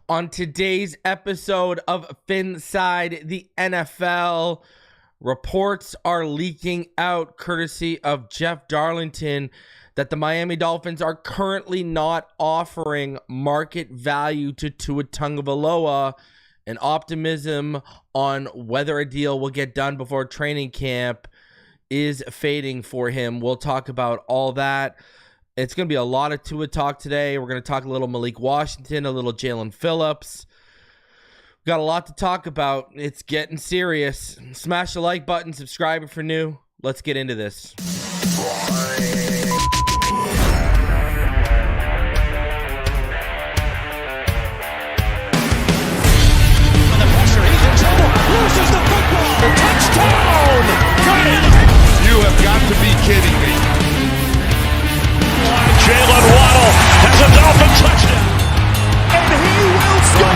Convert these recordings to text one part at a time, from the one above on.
On today's episode of Phinside The NFL, reports are leaking out courtesy of Jeff Darlington that the Miami Dolphins are currently not offering market value to Tua Tagovailoa, and optimism on whether a deal will get done before training camp is fading for him. We'll talk about all that. It's going to be a lot of Tua talk today. We're going to talk a little Malik Washington, a little Jaelan Phillips. We've got a lot to talk about. It's getting serious. Smash the like button, subscribe if you're new. Let's get into this. Loses the football. Touchdown! Got it! You have got to be kidding me. Jalen Waddle has a Dolphin touchdown. And he will score!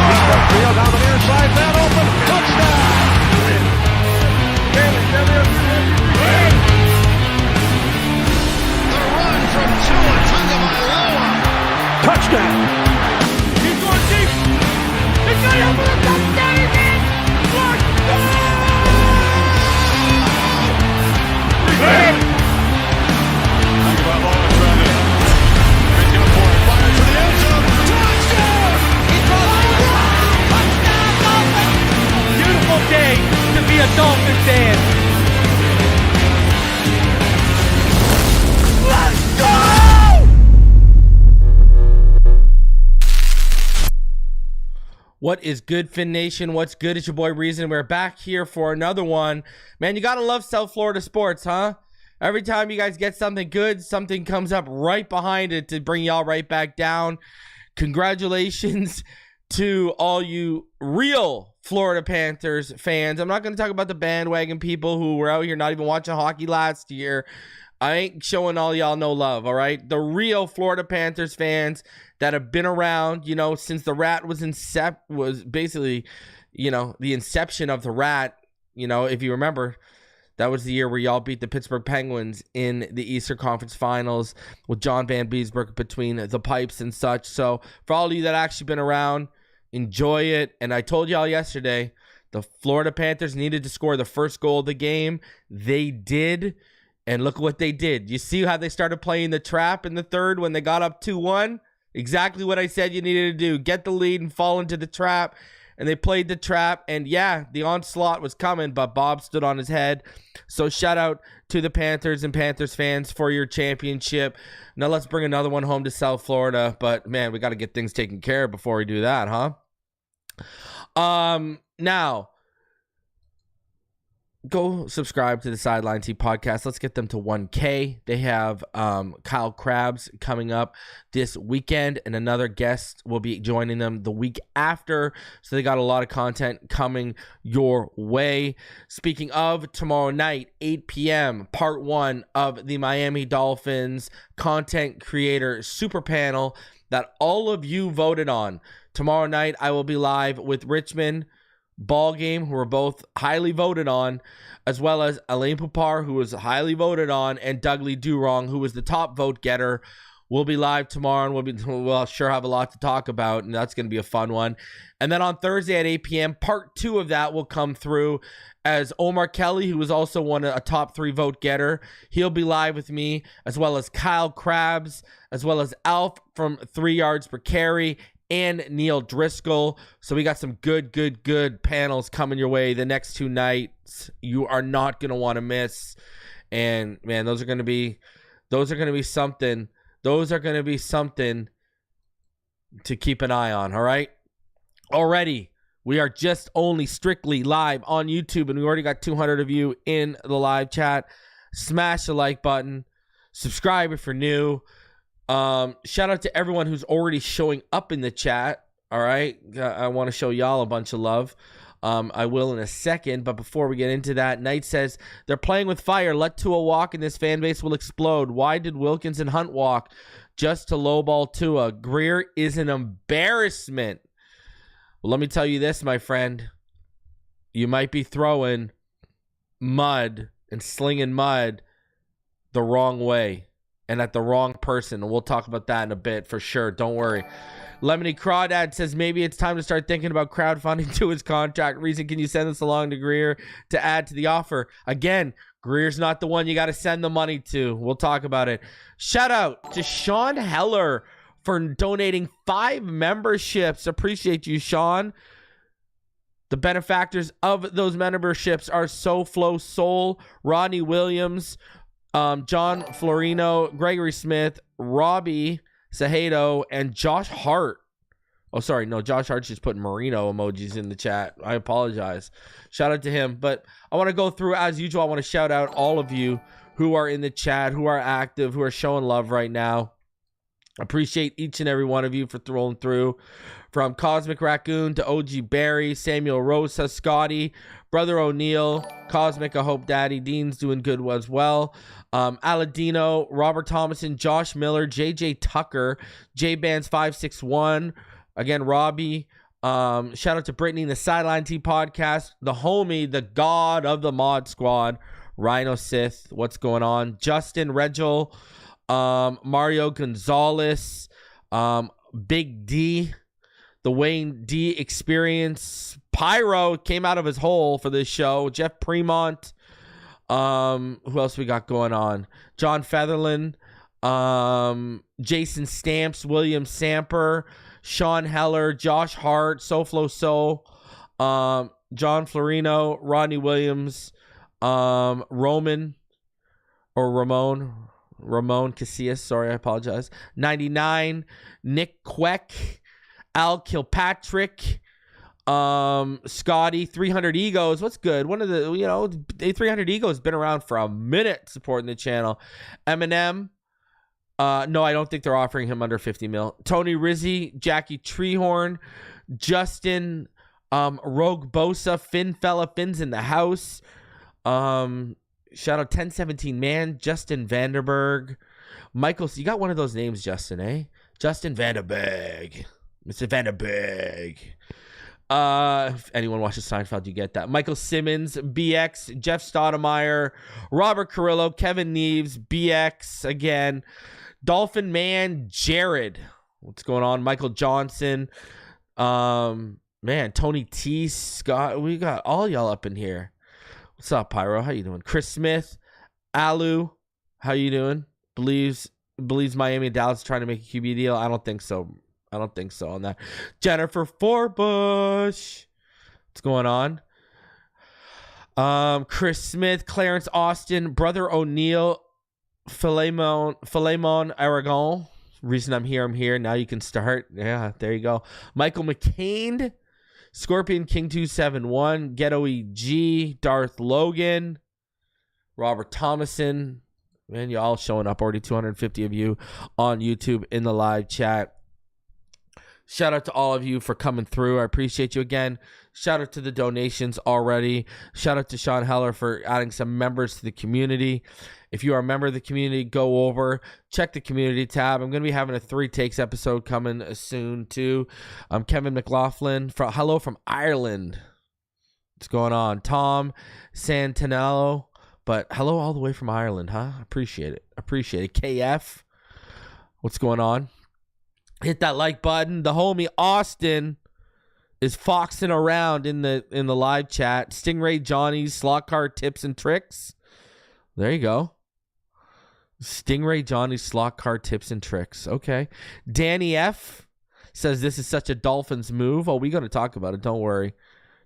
Field down the near side, man open. Touchdown! The run from Tua Tagovailoa. Touchdown! He's going deep. It's going to be a touchdown again. Beautiful day to be a Dolphins fan. Let's go! What is good, Fin Nation? What's good? It's your boy Reason. We're back here for another one. Man, you gotta love South Florida sports, huh? Every time you guys get something good, something comes up right behind it to bring y'all right back down. Congratulations to all you real Florida Panthers fans. I'm not going to talk about the bandwagon people who were out here not even watching hockey last year. I ain't showing all y'all no love, all right? The real Florida Panthers fans that have been around, since the Rat was basically, the inception of the Rat. If you remember, that was the year where y'all beat the Pittsburgh Penguins in the Eastern Conference Finals with John Van Beesbrook between the pipes and such. So for all of you that actually been around, enjoy it. And I told y'all yesterday, the Florida Panthers needed to score the first goal of the game. They did. And look what they did. You see how they started playing the trap in the third when they got up 2-1? Exactly what I said you needed to do. Get the lead and fall into the trap. And they played the trap. And yeah, the onslaught was coming, but Bob stood on his head. So shout out to the Panthers and Panthers fans for your championship. Now let's bring another one home to South Florida. But man, we got to get things taken care of before we do that, huh? Now, go subscribe to the Sideline T podcast. Let's get them to 1K. They have Kyle Krabs coming up this weekend, and another guest will be joining them the week after. So they got a lot of content coming your way. Speaking of, tomorrow night, 8 p.m., part 1 of the Miami Dolphins content creator super panel that all of you voted on. Tomorrow night, I will be live with Richmond Ball Game, who were both highly voted on, as well as Alain Poupar, who was highly voted on, and Dudley Durong, who was the top vote getter. We'll be live tomorrow, and we'll sure have a lot to talk about, and that's going to be a fun one. And then on Thursday at 8 p.m., part 2 of that will come through as Omar Kelly, who was also a top 3 vote getter. He'll be live with me, as well as Kyle Krabs, as well as Alf from 3 Yards Per Carry, and Neil Driscoll. So we got some good panels coming your way the next 2 nights. You are not going to want to miss. And man, those are going to be something. Those are going to be something to keep an eye on. All right. Already, we are just only strictly live on YouTube, and we already got 200 of you in the live chat. Smash the like button. Subscribe if you're new. Shout out to everyone who's already showing up in the chat. All right. I want to show y'all a bunch of love. I will in a second, but before we get into that, Knight says they're playing with fire. Let Tua walk and this fan base will explode. Why did Wilkins and Hunt walk? Just to lowball Tua. Grier is an embarrassment. Well, let me tell you this, my friend. You might be throwing mud and slinging mud the wrong way and at the wrong person. And we'll talk about that in a bit for sure. Don't worry. Lemony Crawdad says maybe it's time to start thinking about crowdfunding to his contract. Reason, can you send this along to Grier to add to the offer? Again, Grier's not the one you got to send the money to. We'll talk about it. Shout out to Sean Heller for donating 5 memberships. Appreciate you, Sean. The benefactors of those memberships are SoFlo Soul, Rodney Williams, John Florino, Gregory Smith, Robbie Sahedo, and Josh Hart. Oh, sorry. No, Josh Hart's just putting Marino emojis in the chat. I apologize. Shout out to him. But I want to go through, as usual, I want to shout out all of you who are in the chat, who are active, who are showing love right now. Appreciate each and every one of you for rolling through. From Cosmic Raccoon to OG Barry, Samuel Rosa, Scotty, Brother O'Neill, Cosmic, I hope Daddy Dean's doing good as well. Aladino, Robert Thomason, Josh Miller, JJ Tucker, JBands561, again, Robbie. Shout out to Brittany in the Sideline T podcast, the homie, the god of the mod squad, Rhino Sith, what's going on? Justin Regil, Mario Gonzalez, Big D, the Wayne D Experience, Pyro came out of his hole for this show, Jeff Premont, who else we got going on? John Featherland, Jason Stamps, William Samper, Sean Heller, Josh Hart, SoFlo Soul, John Florino, Rodney Williams, Ramon Casillas, sorry, I apologize. 99, Nick Queck, Al Kilpatrick, Scotty, 300 Egos. What's good? One of the, 300 Egos been around for a minute supporting the channel. Eminem. No, I don't think they're offering him under 50 mil. Tony Rizzi, Jackie Treehorn, Justin, Rogue Bosa, Finn's in the house. Shout out 1017 man, Justin Vanderberg, Michael. You got one of those names, Justin, eh? Justin Vanderberg, Mr. Vanderberg. If anyone watches Seinfeld, you get that. Michael Simmons, BX, Jeff Stoudemire, Robert Carrillo, Kevin Neves, BX again, Dolphin Man, Jared. What's going on? Michael Johnson, man, Tony T, Scott. We got all y'all up in here. What's up, Pyro? How you doing? Chris Smith, Alu, how you doing? Believes Miami and Dallas trying to make a QB deal. I don't think so on that. Jennifer Forbush, what's going on? Chris Smith, Clarence Austin, Brother O'Neill, Philemon Aragon. Reason I'm here. Now you can start. Yeah, there you go. Michael McCain, Scorpion King 271, Ghetto EG, Darth Logan, Robert Thomason. Man, you all showing up. Already 250 of you on YouTube in the live chat. Shout out to all of you for coming through. I appreciate you again. Shout out to the donations already. Shout out to Sean Heller for adding some members to the community. If you are a member of the community, go over, check the community tab. I'm going to be having a 3 Takes episode coming soon too. Kevin McLaughlin, hello from Ireland. What's going on? Tom Santinello, but hello all the way from Ireland, huh? Appreciate it. KF, what's going on? Hit that like button. The homie Austin is foxing around in the live chat. Stingray Johnny's slot card tips and tricks. There you go. Stingray Johnny's slot card tips and tricks. Okay. Danny F says this is such a Dolphins move. Oh, we're going to talk about it. Don't worry.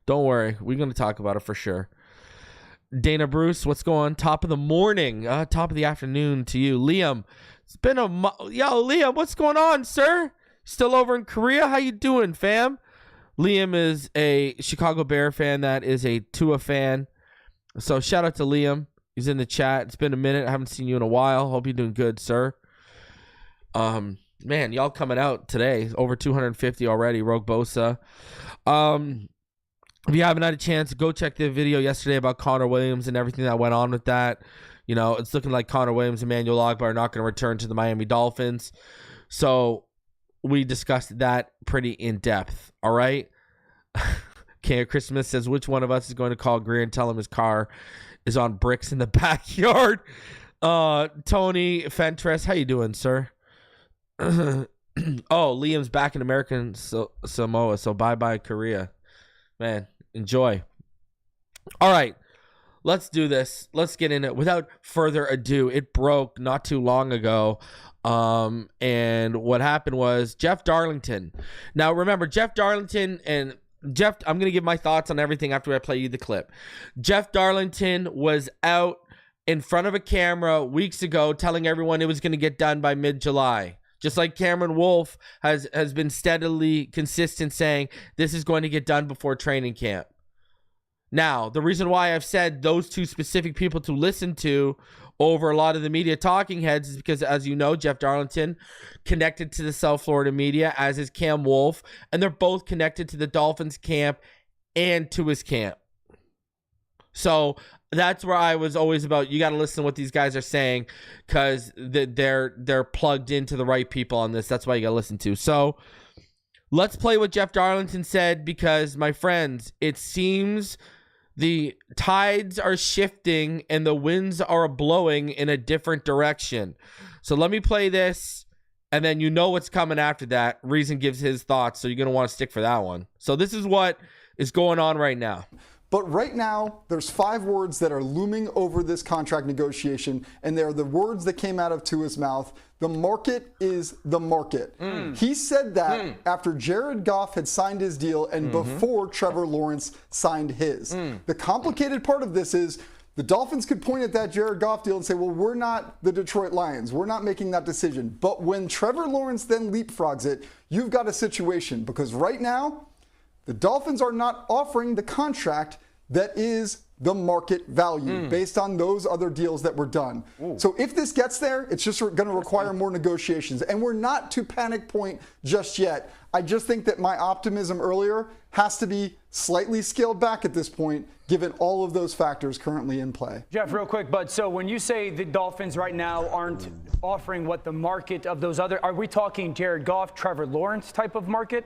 We're going to talk about it for sure. Dana Bruce, what's going on? Top of the morning. Top of the afternoon to you. Liam. It's been yo, Liam, what's going on, sir? Still over in Korea? How you doing, fam? Liam is a Chicago Bear fan that is a Tua fan. So shout out to Liam. He's in the chat. It's been a minute. I haven't seen you in a while. Hope you're doing good, sir. Man, y'all coming out today. Over 250 already. Rogue Bosa. If you haven't had a chance, go check the video yesterday about Connor Williams and everything that went on with that. You know, it's looking like Connor Williams and Emmanuel are not going to return to the Miami Dolphins. So we discussed that pretty in depth. All right. Okay, Christmas says, which one of us is going to call Grier and tell him his car is on bricks in the backyard? Tony Fentress, how you doing, sir? Oh, Liam's back in American Samoa, so bye-bye Korea. Man, enjoy. All right, let's do this. Let's get in it. Without further ado, it broke not too long ago. And what happened was Jeff Darlington. Now, remember, Jeff Darlington and Jeff, I'm going to give my thoughts on everything after I play you the clip. Jeff Darlington was out in front of a camera weeks ago telling everyone it was going to get done by mid-July. Just like Cameron Wolf has been steadily consistent saying this is going to get done before training camp. Now, the reason why I've said those two specific people to listen to over a lot of the media talking heads is because, as you know, Jeff Darlington connected to the South Florida media, as is Cam Wolf, and they're both connected to the Dolphins camp and to his camp. So that's where I was always about, you got to listen to what these guys are saying because they're plugged into the right people on this. That's why you got to listen to. So let's play what Jeff Darlington said because, my friends, it seems the tides are shifting and the winds are blowing in a different direction. So let me play this, and then you know what's coming after that. Reason gives his thoughts, so you're going to want to stick for that one. So this is what is going on right now. But right now, there's 5 words that are looming over this contract negotiation, and they're the words that came out of Tua's mouth. The market is the market. He said that after Jared Goff had signed his deal and before Trevor Lawrence signed his. The complicated part of this is the Dolphins could point at that Jared Goff deal and say, well, we're not the Detroit Lions. We're not making that decision. But when Trevor Lawrence then leapfrogs it, you've got a situation because right now, the Dolphins are not offering the contract that is the market value based on those other deals that were done. So if this gets there, it's just going to require more negotiations. And we're not to panic point just yet. I just think that my optimism earlier has to be slightly scaled back at this point, given all of those factors currently in play. Jeff, real quick, but so when you say the Dolphins right now aren't offering what the market of those other, are we talking Jared Goff, Trevor Lawrence type of market?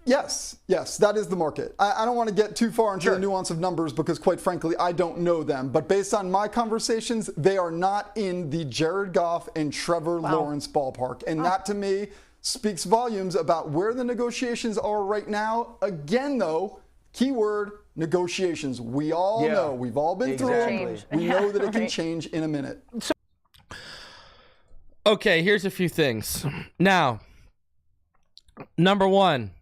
Yes, that is the market. I don't want to get too far into the nuance of numbers because, quite frankly, I don't know them. But based on my conversations, they are not in the Jared Goff and Trevor Lawrence ballpark. And that, to me, speaks volumes about where the negotiations are right now. Again, though, keyword, negotiations. We all know. We've all been through them. We know that it can change in a minute. Okay, here's a few things. Now, number one,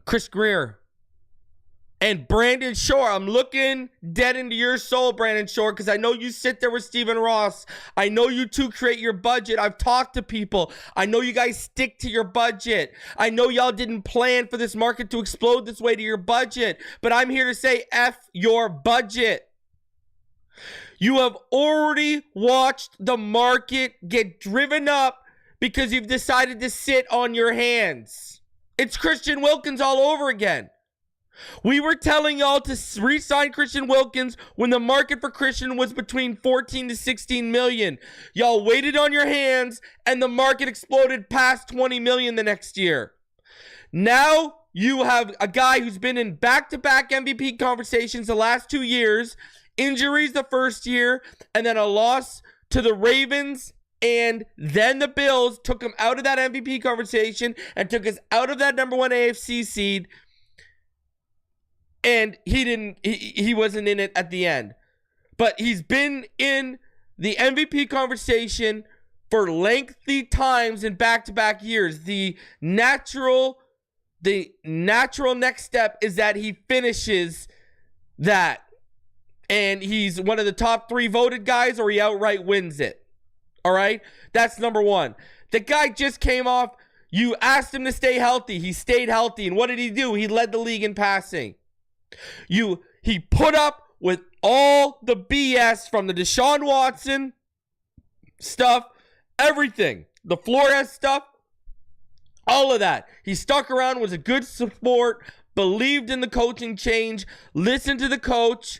Chris Grier and Brandon Shore. I'm looking dead into your soul, Brandon Shore, because I know you sit there with Stephen Ross. I know you two create your budget. I've talked to people. I know you guys stick to your budget. I know y'all didn't plan for this market to explode this way to your budget, but I'm here to say F your budget. You have already watched the market get driven up because you've decided to sit on your hands. It's Christian Wilkins all over again. We were telling y'all to re-sign Christian Wilkins when the market for Christian was between 14 to 16 million. Y'all waited on your hands and the market exploded past 20 million the next year. Now you have a guy who's been in back-to-back MVP conversations the last 2 years, injuries the first year, and then a loss to the Ravens. And then the Bills took him out of that MVP conversation and took us out of that number 1 AFC seed. And he wasn't in it at the end. But he's been in the MVP conversation for lengthy times in back-to-back years. The natural next step is that he finishes that. And he's one of the top 3 voted guys, or he outright wins it. All right, that's number one. The guy just came off. You asked him to stay healthy. He stayed healthy. And what did he do? He led the league in passing. He put up with all the BS from the Deshaun Watson stuff, everything, the Flores stuff, all of that. He stuck around, was a good support, believed in the coaching change, listened to the coach.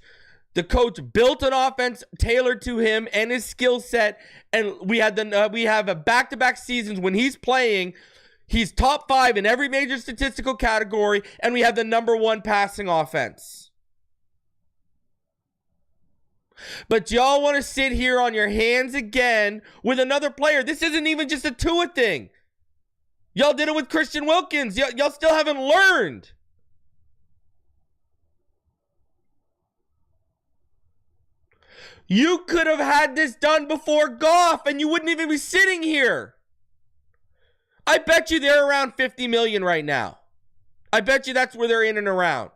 The coach built an offense tailored to him and his skill set, and we have a back-to-back seasons when he's playing. He's top 5 in every major statistical category, and we have the number 1 passing offense. But y'all want to sit here on your hands again with another player. This isn't even just a Tua thing. Y'all did it with Christian Wilkins. Y'all still haven't learned. You could have had this done before Goff, and you wouldn't even be sitting here. I bet you they're around 50 million right now. I bet you that's where they're in and around.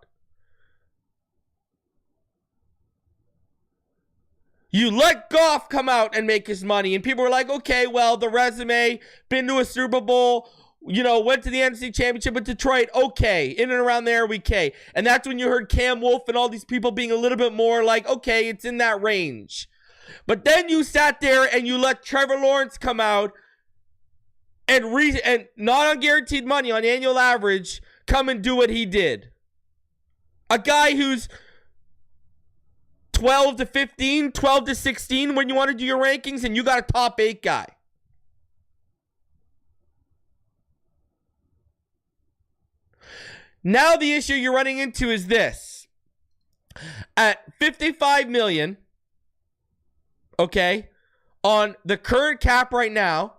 You let Goff come out and make his money, and people were like, okay, well, the resume, been to a Super Bowl, went to the NFC Championship with Detroit, okay, in and around there, okay. And that's when you heard Cam Wolf and all these people being a little bit more like, okay, it's in that range. But then you sat there and you let Trevor Lawrence come out and not on guaranteed money, on annual average, come and do what he did. A guy who's 12 to 15, 12 to 16 when you want to do your rankings, and you got a top 8 guy. Now the issue you're running into is this. At 55 million, okay, on the current cap right now,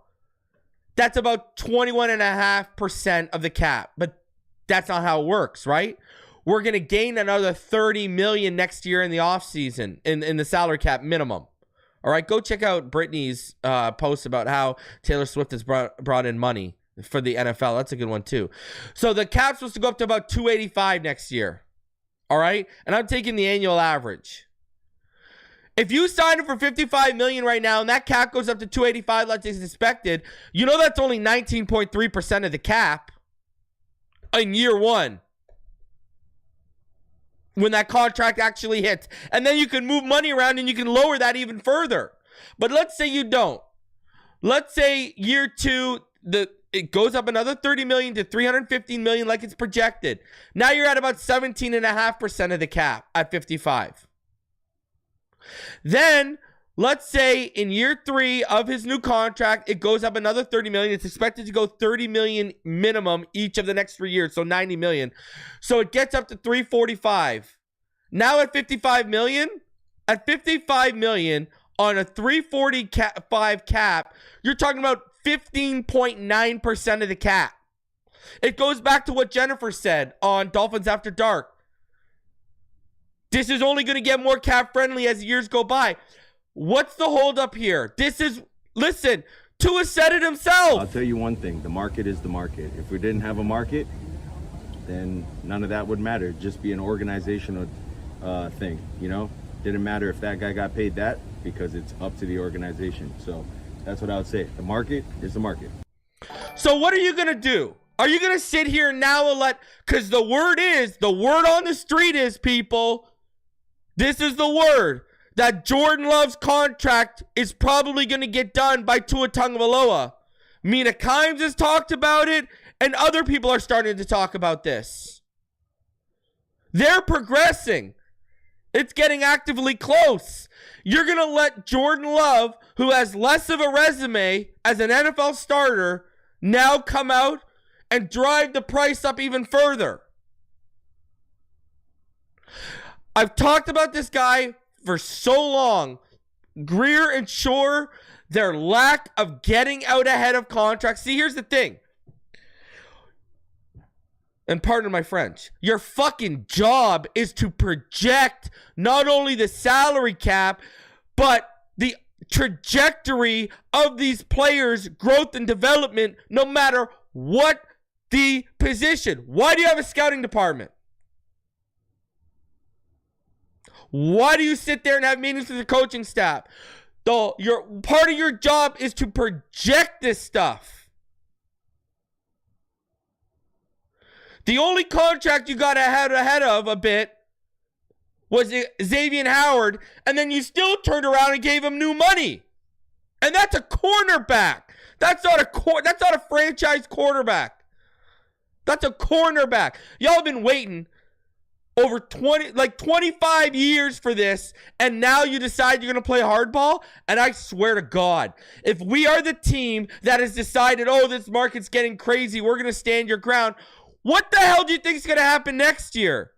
that's about 21.5% of the cap. But that's not how it works, right? We're going to gain another 30 million next year in the offseason in the salary cap minimum. All right, go check out Brittany's post about how Taylor Swift has brought in money for the NFL. That's a good one too. So the cap's supposed to go up to about 285 next year. All right? And I'm taking the annual average. If you sign it for 55 million right now and that cap goes up to 285 like it's expected, that's only 19.3% of the cap in year one when that contract actually hits. And then you can move money around and you can lower that even further. But let's say you don't. Let's say year two, it goes up another 30 million to 315 million like it's projected. Now you're at about 17.5% of the cap at 55. Then, let's say in year 3 of his new contract, it goes up another 30 million. It's expected to go 30 million minimum each of the next 3 years, so 90 million. So it gets up to 345. Now at 55 million, on a 345 cap, you're talking about 15.9% of the cap. It goes back to what Jennifer said on Dolphins After Dark. This is only going to get more cap friendly as years go by. What's the holdup here? Listen, Tua said it himself. I'll tell you one thing. The market is the market. If we didn't have a market, then none of that would matter. It'd just be an organizational thing, Didn't matter if that guy got paid that because it's up to the organization. So that's what I would say. The market is the market. So what are you going to do? Are you going to sit here now and because the word on the street is, people, this is the word, that Jordan Love's contract is probably going to get done by Tua Tagovailoa. Mina Kimes has talked about it, and other people are starting to talk about this. They're progressing. It's getting actively close. You're going to let Jordan Love, who has less of a resume as an NFL starter, now come out and drive the price up even further. I've talked about this guy for so long. Grier and Shore, their lack of getting out ahead of contracts. See, here's the thing. And pardon my French. Your fucking job is to project not only the salary cap, but the trajectory of these players' growth and development, no matter what the position. Why do you have a scouting department? Why do you sit there and have meetings with the coaching staff? Part of your job is to project this stuff. The only contract you got ahead of a bit was Xavier Howard, and then you still turned around and gave him new money. And that's a cornerback. That's not a franchise quarterback. That's a cornerback. Y'all have been waiting over 25 years for this, and now you decide you're going to play hardball? And I swear to God, if we are the team that has decided, this market's getting crazy, we're going to stand your ground, what the hell do you think is going to happen next year?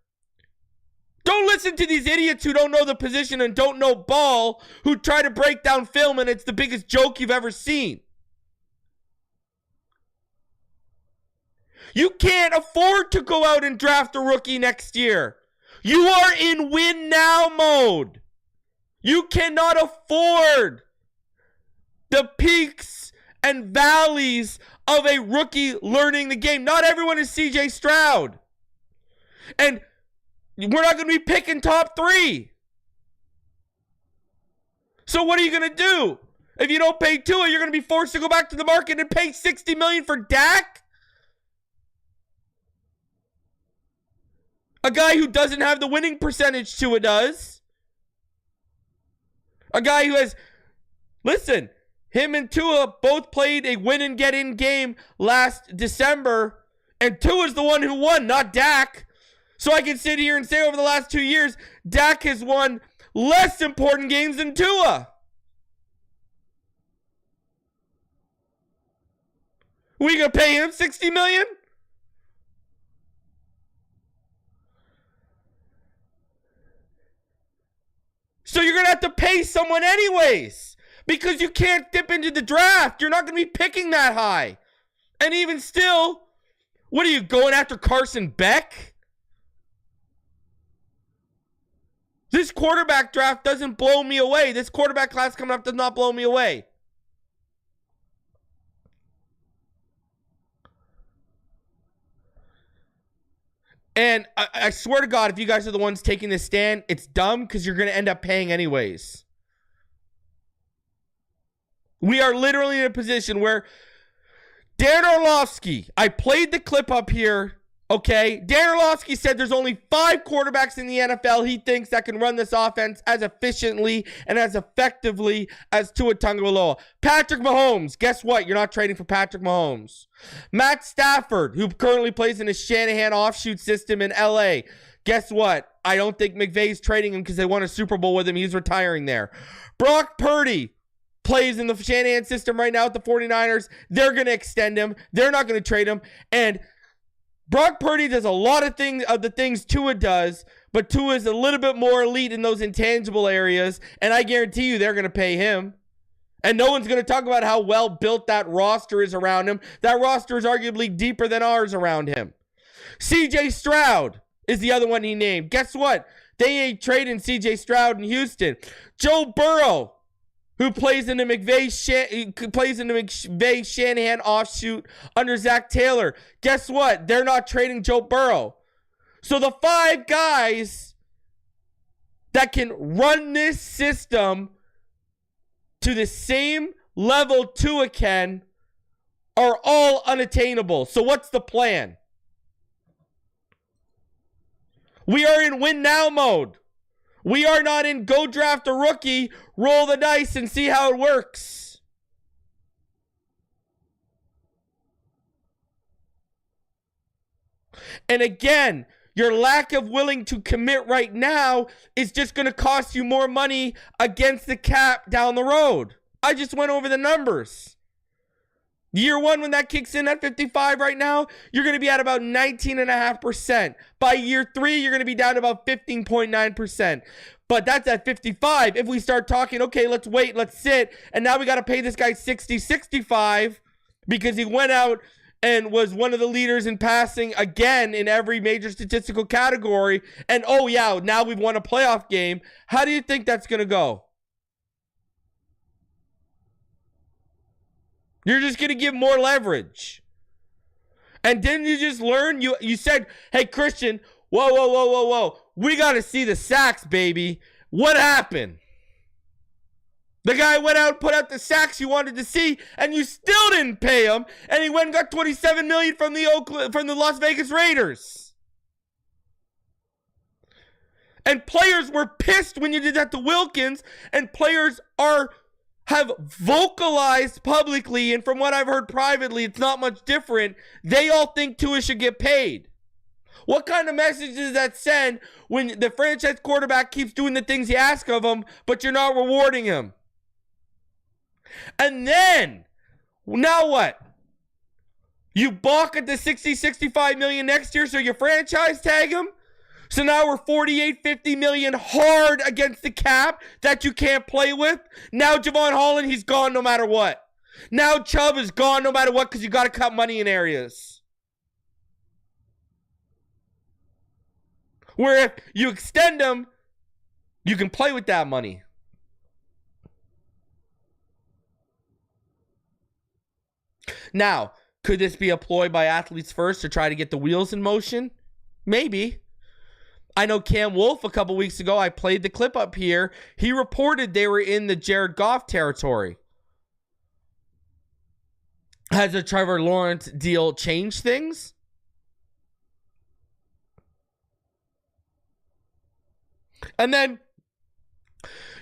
Don't listen to these idiots who don't know the position and don't know ball, who try to break down film and it's the biggest joke you've ever seen. You can't afford to go out and draft a rookie next year. You are in win now mode. You cannot afford the peaks and valleys of a rookie learning the game. Not everyone is CJ Stroud. And we're not going to be picking top 3. So what are you going to do? If you don't pay Tua, you're going to be forced to go back to the market and pay $60 million for Dak? A guy who doesn't have the winning percentage Tua does. A guy who has... Listen, him and Tua both played a win and get in game last December, and Tua's the one who won, not Dak. So I can sit here and say over the last 2 years, Dak has won less important games than Tua. We gonna pay him $60 million? So you're gonna have to pay someone anyways, because you can't dip into the draft. You're not gonna be picking that high. And even still, what are you going after, Carson Beck? This quarterback draft doesn't blow me away. This quarterback class coming up does not blow me away. And I swear to God, if you guys are the ones taking this stand, it's dumb because you're going to end up paying anyways. We are literally in a position where Dan Orlovsky, I played the clip up here, okay? Dan Orlovsky said there's only 5 quarterbacks in the NFL he thinks that can run this offense as efficiently and as effectively as Tua Tagovailoa. Patrick Mahomes, guess what? You're not trading for Patrick Mahomes. Matt Stafford, who currently plays in a Shanahan offshoot system in LA. Guess what? I don't think McVay's trading him because they won a Super Bowl with him. He's retiring there. Brock Purdy plays in the Shanahan system right now with the 49ers. They're going to extend him. They're not going to trade him. And Brock Purdy does a lot of the things Tua does, but Tua is a little bit more elite in those intangible areas, and I guarantee you they're going to pay him. And no one's going to talk about how well built that roster is around him. That roster is arguably deeper than ours around him. CJ Stroud is the other one he named. Guess what? They ain't trading CJ Stroud in Houston. Joe Burrow, who plays in the McVay Shanahan offshoot under Zach Taylor. Guess what? They're not trading Joe Burrow. So the 5 guys that can run this system to the same level Tua can are all unattainable. So what's the plan? We are in win now mode. We are not in go draft a rookie, roll the dice, and see how it works. And again, your lack of willing to commit right now is just going to cost you more money against the cap down the road. I just went over the numbers. Year 1, when that kicks in at 55 right now, you're going to be at about 19.5%. By year 3, you're going to be down to about 15.9%. But that's at 55. If we start talking, okay, let's wait, let's sit, and now we got to pay this guy 65 because he went out and was one of the leaders in passing again in every major statistical category, and oh yeah, now we've won a playoff game. How do you think that's going to go? You're just going to give more leverage. And didn't you just learn? You said, hey, Christian, whoa. We got to see the sacks, baby. What happened? The guy went out and put out the sacks you wanted to see, and you still didn't pay him. And he went and got $27 million from the Las Vegas Raiders. And players were pissed when you did that to Wilkins, and players have vocalized publicly, and from what I've heard privately, it's not much different. They all think Tua should get paid. What kind of message does that send when the franchise quarterback keeps doing the things you ask of him, but you're not rewarding him? And then, now what? You balk at the $60-65 million next year, so you franchise tag him? So now we're 48, 50 million hard against the cap that you can't play with. Now Javon Holland, he's gone no matter what. Now Chubb is gone no matter what because you got to cut money in areas. Where if you extend them, you can play with that money. Now, could this be a ploy by Athletes First to try to get the wheels in motion? Maybe. I know Cam Wolf a couple weeks ago, I played the clip up here. He reported they were in the Jared Goff territory. Has the Trevor Lawrence deal changed things? And then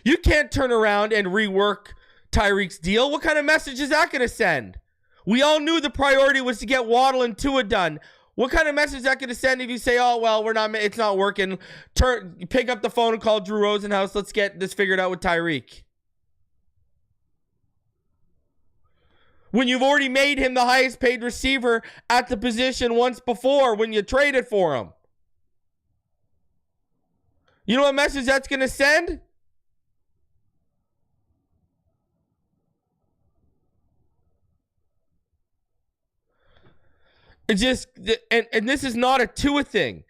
you can't turn around and rework Tyreek's deal. What kind of message is that going to send? We all knew the priority was to get Waddle and Tua done. What kind of message is that going to send if you say, oh, well, it's not working. Pick up the phone and call Drew Rosenhaus. Let's get this figured out with Tyreek. When you've already made him the highest paid receiver at the position once before when you traded for him. You know what message that's going to send? It's just, and this is not a Tua thing.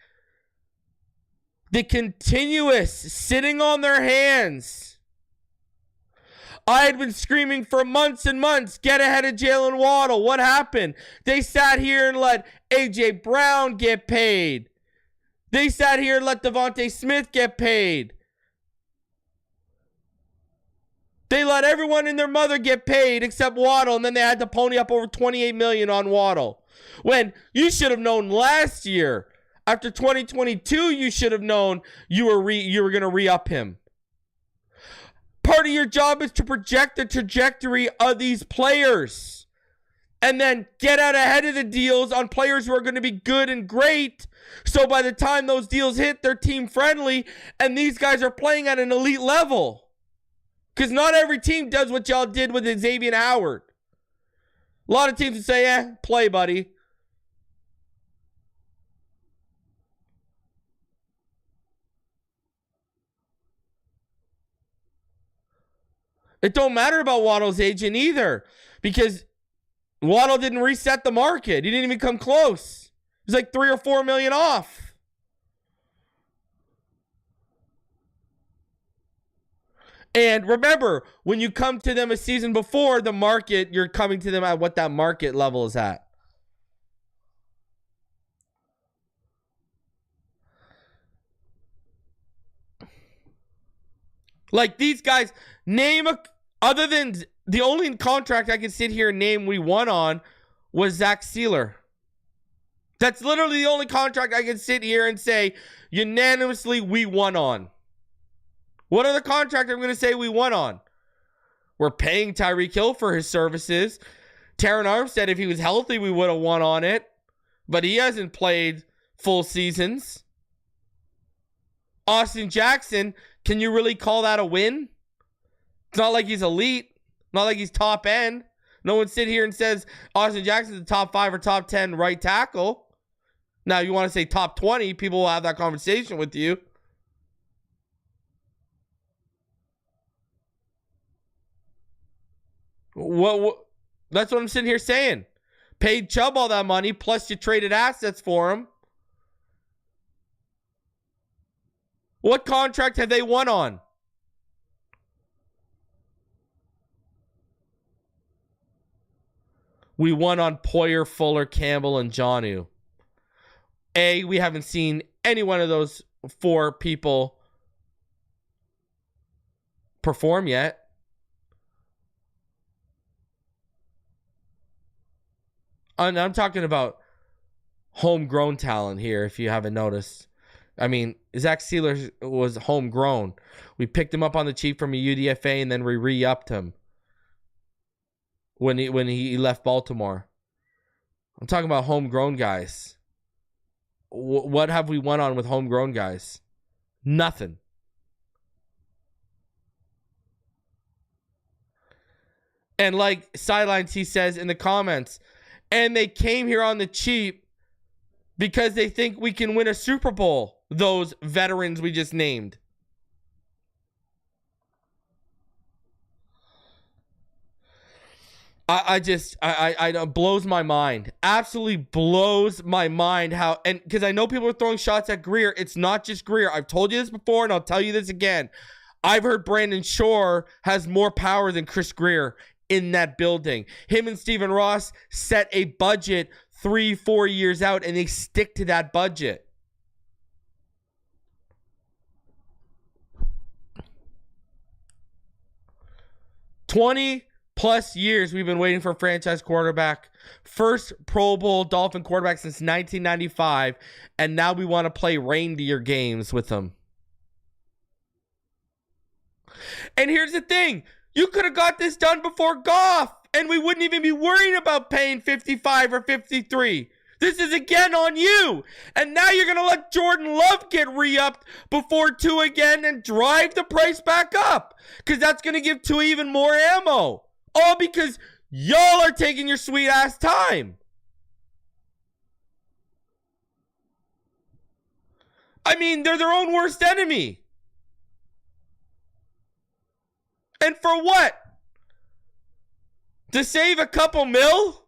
The continuous sitting on their hands. I had been screaming for months and months, get ahead of Jalen Waddle. What happened? They sat here and let A.J. Brown get paid. They sat here and let Devontae Smith get paid. They let everyone and their mother get paid except Waddle, and then they had to pony up over $28 million on Waddle. When you should have known last year, after 2022, you should have known you were going to re-up him. Part of your job is to project the trajectory of these players and then get out ahead of the deals on players who are going to be good and great. So by the time those deals hit, they're team friendly and these guys are playing at an elite level. Because not every team does what y'all did with Xavier Howard. A lot of teams would say, play, buddy. It don't matter about Waddle's agent either, because Waddle didn't reset the market. He didn't even come close. It was like $3 or $4 million off. And remember, when you come to them a season before the market, you're coming to them at what that market level is at. Like these guys, other than the only contract I can sit here and name we won on was Zach Sealer. That's literally the only contract I can sit here and say unanimously we won on. What other contract I'm going to say we won on? We're paying Tyreek Hill for his services. Terron Armstead, if he was healthy, we would have won on it. But he hasn't played full seasons. Austin Jackson, can you really call that a win? It's not like he's elite. Not like he's top end. No one sit here and says Austin Jackson's the top 5 or top 10 right tackle. Now, you want to say top 20, people will have that conversation with you. That's what I'm sitting here saying. Paid Chubb all that money, plus you traded assets for him. What contract have they won on? We won on Poyer, Fuller, Campbell, and Jonnu. We haven't seen any one of those 4 people perform yet. And I'm talking about homegrown talent here, if you haven't noticed. I mean, Zach Sealer was homegrown. We picked him up on the cheap from a UDFA, and then we re-upped him when he left Baltimore. I'm talking about homegrown guys. What have we won on with homegrown guys? Nothing. And like Sidelines, he says in the comments, and they came here on the cheap because they think we can win a Super Bowl. those veterans we just named. I blows my mind. Absolutely blows my mind how, and because I know people are throwing shots at Grier. It's not just Grier. I've told you this before and I'll tell you this again. I've heard Brandon Shore has more power than Chris Grier in that building. Him and Stephen Ross set a budget 3-4 years out and they stick to that budget. +20 years we've been waiting for a franchise quarterback. First Pro Bowl Dolphin quarterback since 1995, and now we want to play reindeer games with him. And here's the thing. You could have got this done before Goff, and we wouldn't even be worrying about paying 55 or 53. This is again on you. And now you're going to let Jordan Love get re-upped before Tua again and drive the price back up. Because that's going to give Tua even more ammo. All because y'all are taking your sweet ass time. I mean, they're their own worst enemy. And for what? To save a couple mil?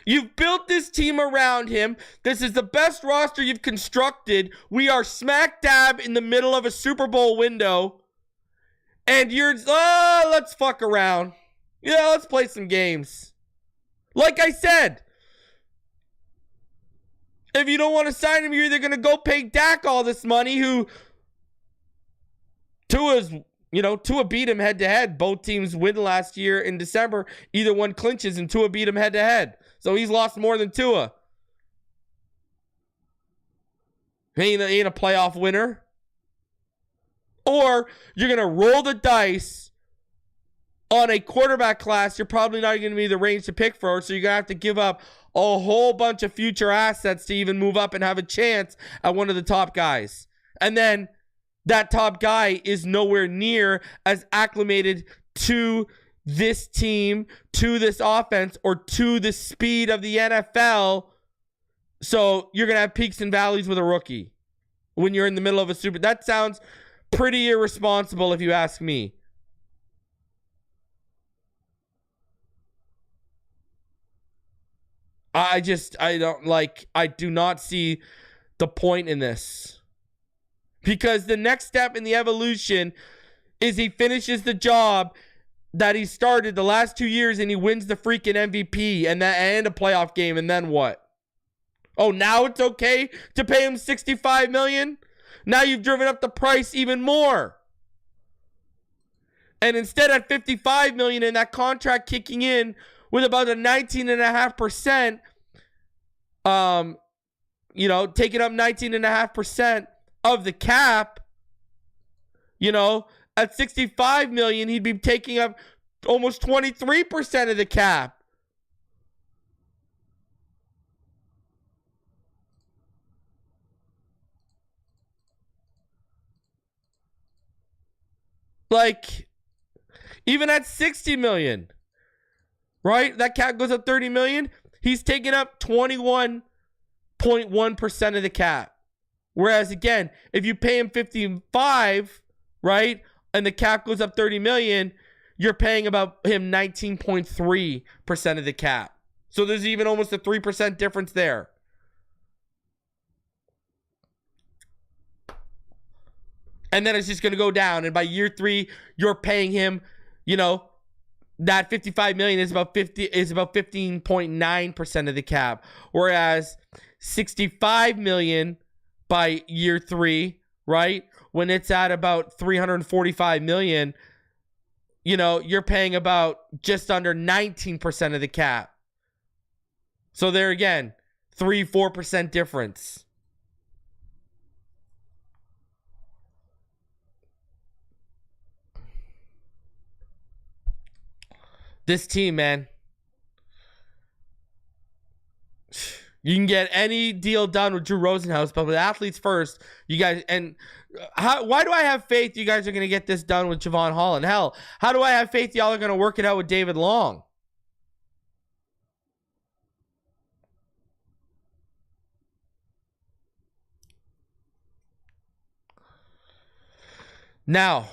You've built this team around him. This is the best roster you've constructed. We are smack dab in the middle of a Super Bowl window. And you're, let's fuck around. Yeah, let's play some games. Like I said, if you don't want to sign him, you're either going to go pay Dak all this money, who Tua beat him head to head. Both teams win last year in December. Either one clinches and Tua beat him head to head. So he's lost more than Tua. He ain't a playoff winner. Or you're going to roll the dice on a quarterback class you're probably not going to be the range to pick for. So you're going to have to give up a whole bunch of future assets to even move up and have a chance at one of the top guys. And then that top guy is nowhere near as acclimated to this team, to this offense, or to the speed of the NFL. So you're going to have peaks and valleys with a rookie when you're in the middle of a super. That sounds pretty irresponsible if you ask me. I do not see the point in this. Because the next step in the evolution is he finishes the job that he started the last 2 years and he wins the freaking MVP and a playoff game, and then what? Oh, now it's okay to pay him $65 million? Now you've driven up the price even more. And instead at $55 million and that contract kicking in with about a 19.5%, taking up 19.5% of the cap, at $65 million, he'd be taking up almost 23% of the cap. Like, even at $60 million, right? That cap goes up $30 million. He's taking up 21.1% of the cap. Whereas, again, if you pay him 55, right, and the cap goes up $30 million, you're paying about him 19.3% of the cap. So there's even almost a 3% difference there. And then it's just going to go down. And by year 3, you're paying him, that $55 million is about 15.9% of the cap. Whereas $65 million by year 3, right? When it's at about $345 million, you're paying about just under 19% of the cap. So there again, 3-4% difference. This team, man. You can get any deal done with Drew Rosenhaus, but with athletes first, you guys, and why do I have faith you guys are going to get this done with Javon Holland? Hell, how do I have faith y'all are going to work it out with David Long? Now,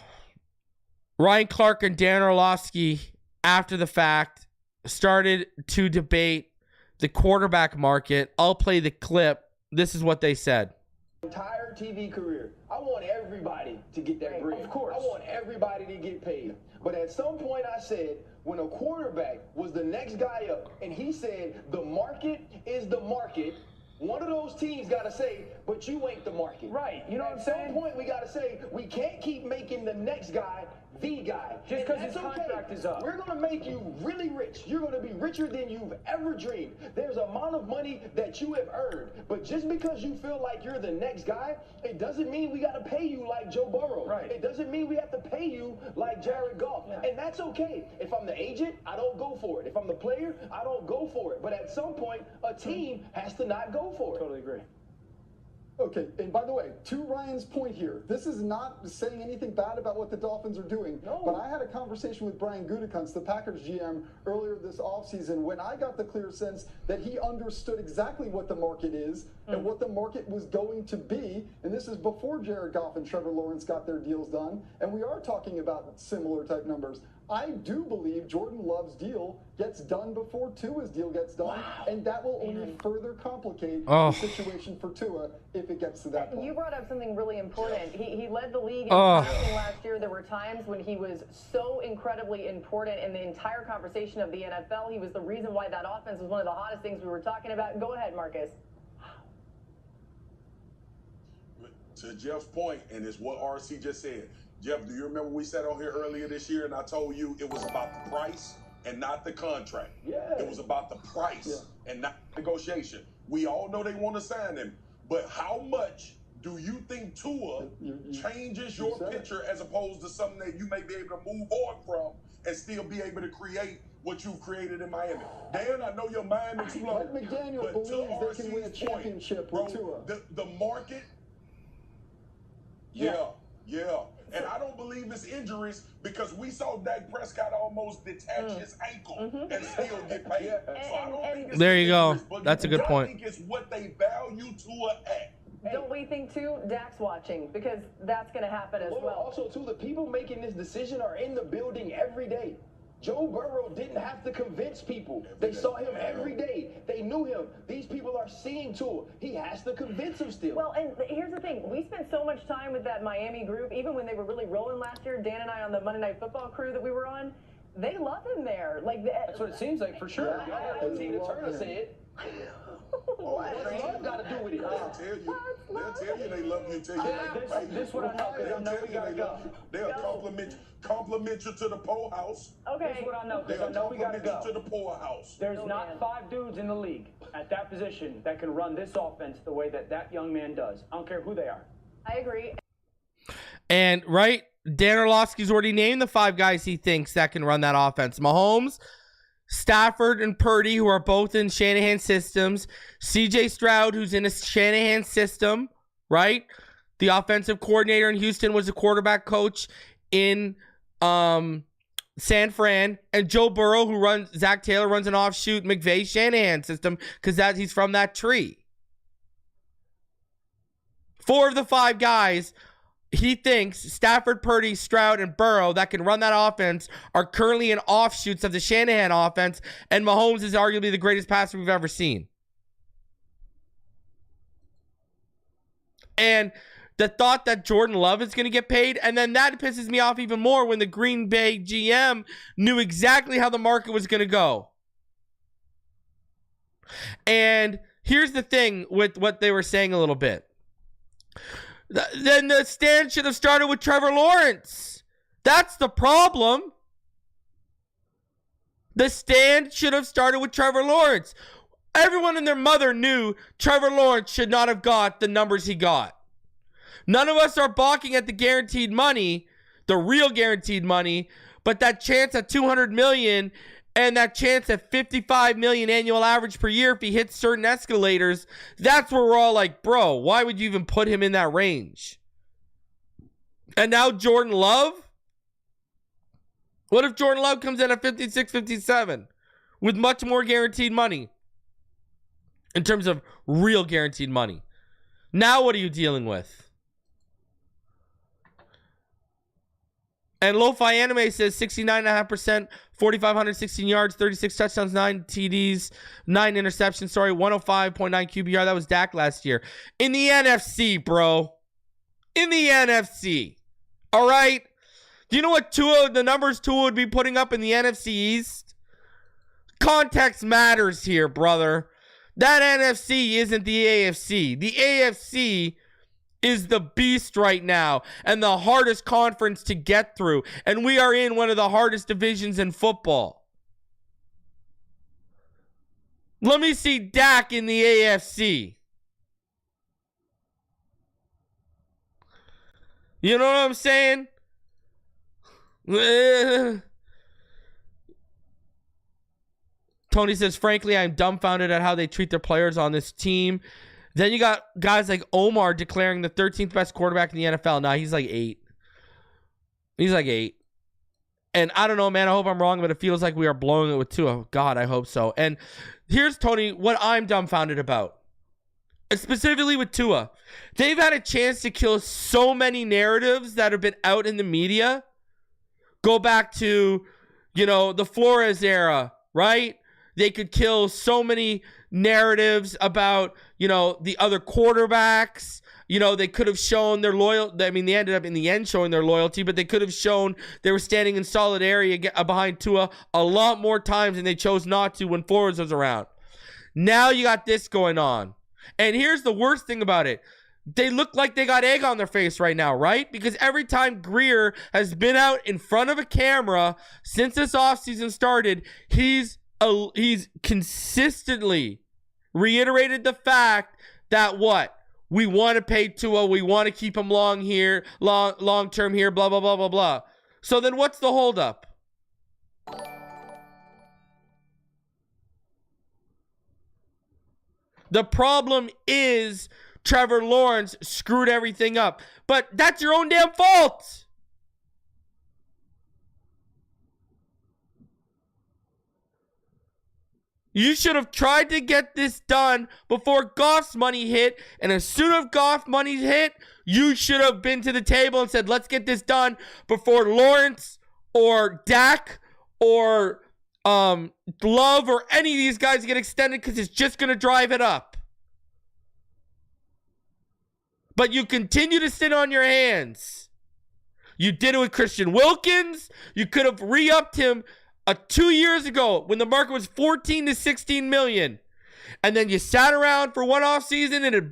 Ryan Clark and Dan Orlovsky, after the fact, started to debate the quarterback market. I'll play the clip. This is what they said. Entire TV career, I want everybody to get that bread. Of course. I want everybody to get paid. But at some point I said, when a quarterback was the next guy up, and he said, the market is the market, one of those teams got to say, but you ain't the market. Right. You know what I'm saying? At some point we got to say, we can't keep making the next guy the guy. Just because his contract is up. We're going to make you really rich. You're going to be richer than you've ever dreamed. There's an amount of money that you have earned. But just because you feel like you're the next guy, it doesn't mean we got to pay you like Joe Burrow. Right. It doesn't mean we have to pay you like Jared Goff. Yeah. And that's okay. If I'm the agent, I don't go for it. If I'm the player, I don't go for it. But at some point, a team has to not go for it. Totally agree. Okay, and by the way, to Ryan's point here, this is not saying anything bad about what the Dolphins are doing. No. But I had a conversation with Brian Gutekunst, the Packers GM, earlier this offseason when I got the clear sense that he understood exactly what the market is and what the market was going to be. And this is before Jared Goff and Trevor Lawrence got their deals done. And we are talking about similar type numbers. I do believe Jordan Love's deal gets done before Tua's deal gets done, and that will only further complicate the situation for Tua if it gets to that point. You brought up something really important. He led the league in passing last year. There were times when he was so incredibly important in the entire conversation of the NFL. He was the reason why that offense was one of the hottest things we were talking about. Go ahead, Marcus. To Jeff's point, and it's what RC just said. Jeff, do you remember we sat on here earlier this year and I told you it was about the price and not the contract? Yeah. It was about the price and not negotiation. We all know they want to sign him, but how much do you think Tua changes your picture as opposed to something that you may be able to move on from and still be able to create what you've created in Miami? Dan, I know your mind explodes. Mike McDaniel believes they can win a championship with Tua. The market, yeah. And I don't believe it's injuries because we saw Dak Prescott almost detach his ankle and still get paid. So I don't think it's there you go. injuries, but That's a good point. I think it's what they value Tua at. Don't we think, too, Dak's watching? Because that's going to happen as well. Also, too, the people making this decision are in the building every day. Joe Burrow didn't have to convince people. They saw him every day. They knew him. These people are seeing Tua. He has to convince them still. Well, and here's the thing. We spent so much time with that Miami group, even when they were really rolling last year. Dan and I on the Monday Night Football crew that we were on, they love him there. Like That's what it seems like for sure. Tina Turner said. What's love got to do with it? They'll tell you they love you until you This what I know, because I know we got to go. They'll compliment you to the poor house. Okay. This is what I know, because They'll I know we got to compliment go. you to the poor house. There's not 5 dudes in the league at that position that can run this offense the way that young man does. I don't care who they are. I agree. And, right, Dan Orlovsky's already named the 5 guys he thinks that can run that offense. Mahomes, Stafford, and Purdy, who are both in Shanahan systems. CJ Stroud, who's in a Shanahan system, right? The offensive coordinator in Houston was a quarterback coach in San Fran. And Joe Burrow, Zach Taylor runs an offshoot McVay Shanahan system because he's from that tree. 4 of the 5 guys he thinks Stafford, Purdy, Stroud, and Burrow that can run that offense are currently in offshoots of the Shanahan offense, and Mahomes is arguably the greatest passer we've ever seen. And the thought that Jordan Love is going to get paid, and then that pisses me off even more when the Green Bay GM knew exactly how the market was going to go. And here's the thing with what they were saying a little bit. Then the stand should have started with Trevor Lawrence. That's the problem. The stand should have started with Trevor Lawrence. Everyone and their mother knew Trevor Lawrence should not have got the numbers he got. None of us are balking at the guaranteed money, the real guaranteed money, but that chance at $200 million and that chance at $55 million annual average per year if he hits certain escalators, that's where we're all like, bro, why would you even put him in that range? And now Jordan Love? What if Jordan Love comes in at 56, 57 with much more guaranteed money in terms of real guaranteed money? Now what are you dealing with? And Lo-Fi Anime says 69.5%, 4,516 yards, 36 touchdowns, 9 TDs, 9 interceptions. 105.9 QBR. That was Dak last year. In the NFC, bro. In the NFC. All right? Do you know what the numbers Tua would be putting up in the NFC East? Context matters here, brother. That NFC isn't the AFC. The AFC is the beast right now and the hardest conference to get through. And we are in one of the hardest divisions in football. Let me see Dak in the AFC. You know what I'm saying? Tony says, frankly, I'm dumbfounded at how they treat their players on this team. Then you got guys like Omar declaring the 13th best quarterback in the NFL. Now he's like 8. He's like 8. And I don't know, man. I hope I'm wrong, but it feels like we are blowing it with Tua. God, I hope so. And here's, Tony, what I'm dumbfounded about. Specifically with Tua. They've had a chance to kill so many narratives that have been out in the media. Go back to, the Flores era, right? They could kill so many narratives about, the other quarterbacks. They could have shown their loyalty. I mean, they ended up in the end showing their loyalty, but they could have shown they were standing in solidarity behind Tua a lot more times, and they chose not to when Flores was around. Now you got this going on. And here's the worst thing about it. They look like they got egg on their face right now, right? Because every time Grier has been out in front of a camera since this offseason started, he's consistently reiterated the fact that we want to pay Tua, we want to keep him long term here, blah, blah, blah, blah, blah. So then what's the holdup? The problem is Trevor Lawrence screwed everything up. But that's your own damn fault. You should have tried to get this done before Goff's money hit. And as soon as Goff's money hit, you should have been to the table and said, let's get this done before Lawrence or Dak or Love or any of these guys get extended, because it's just going to drive it up. But you continue to sit on your hands. You did it with Christian Wilkins. You could have re-upped him 2 years ago when the market was 14 to 16 million. And then you sat around for one off season and it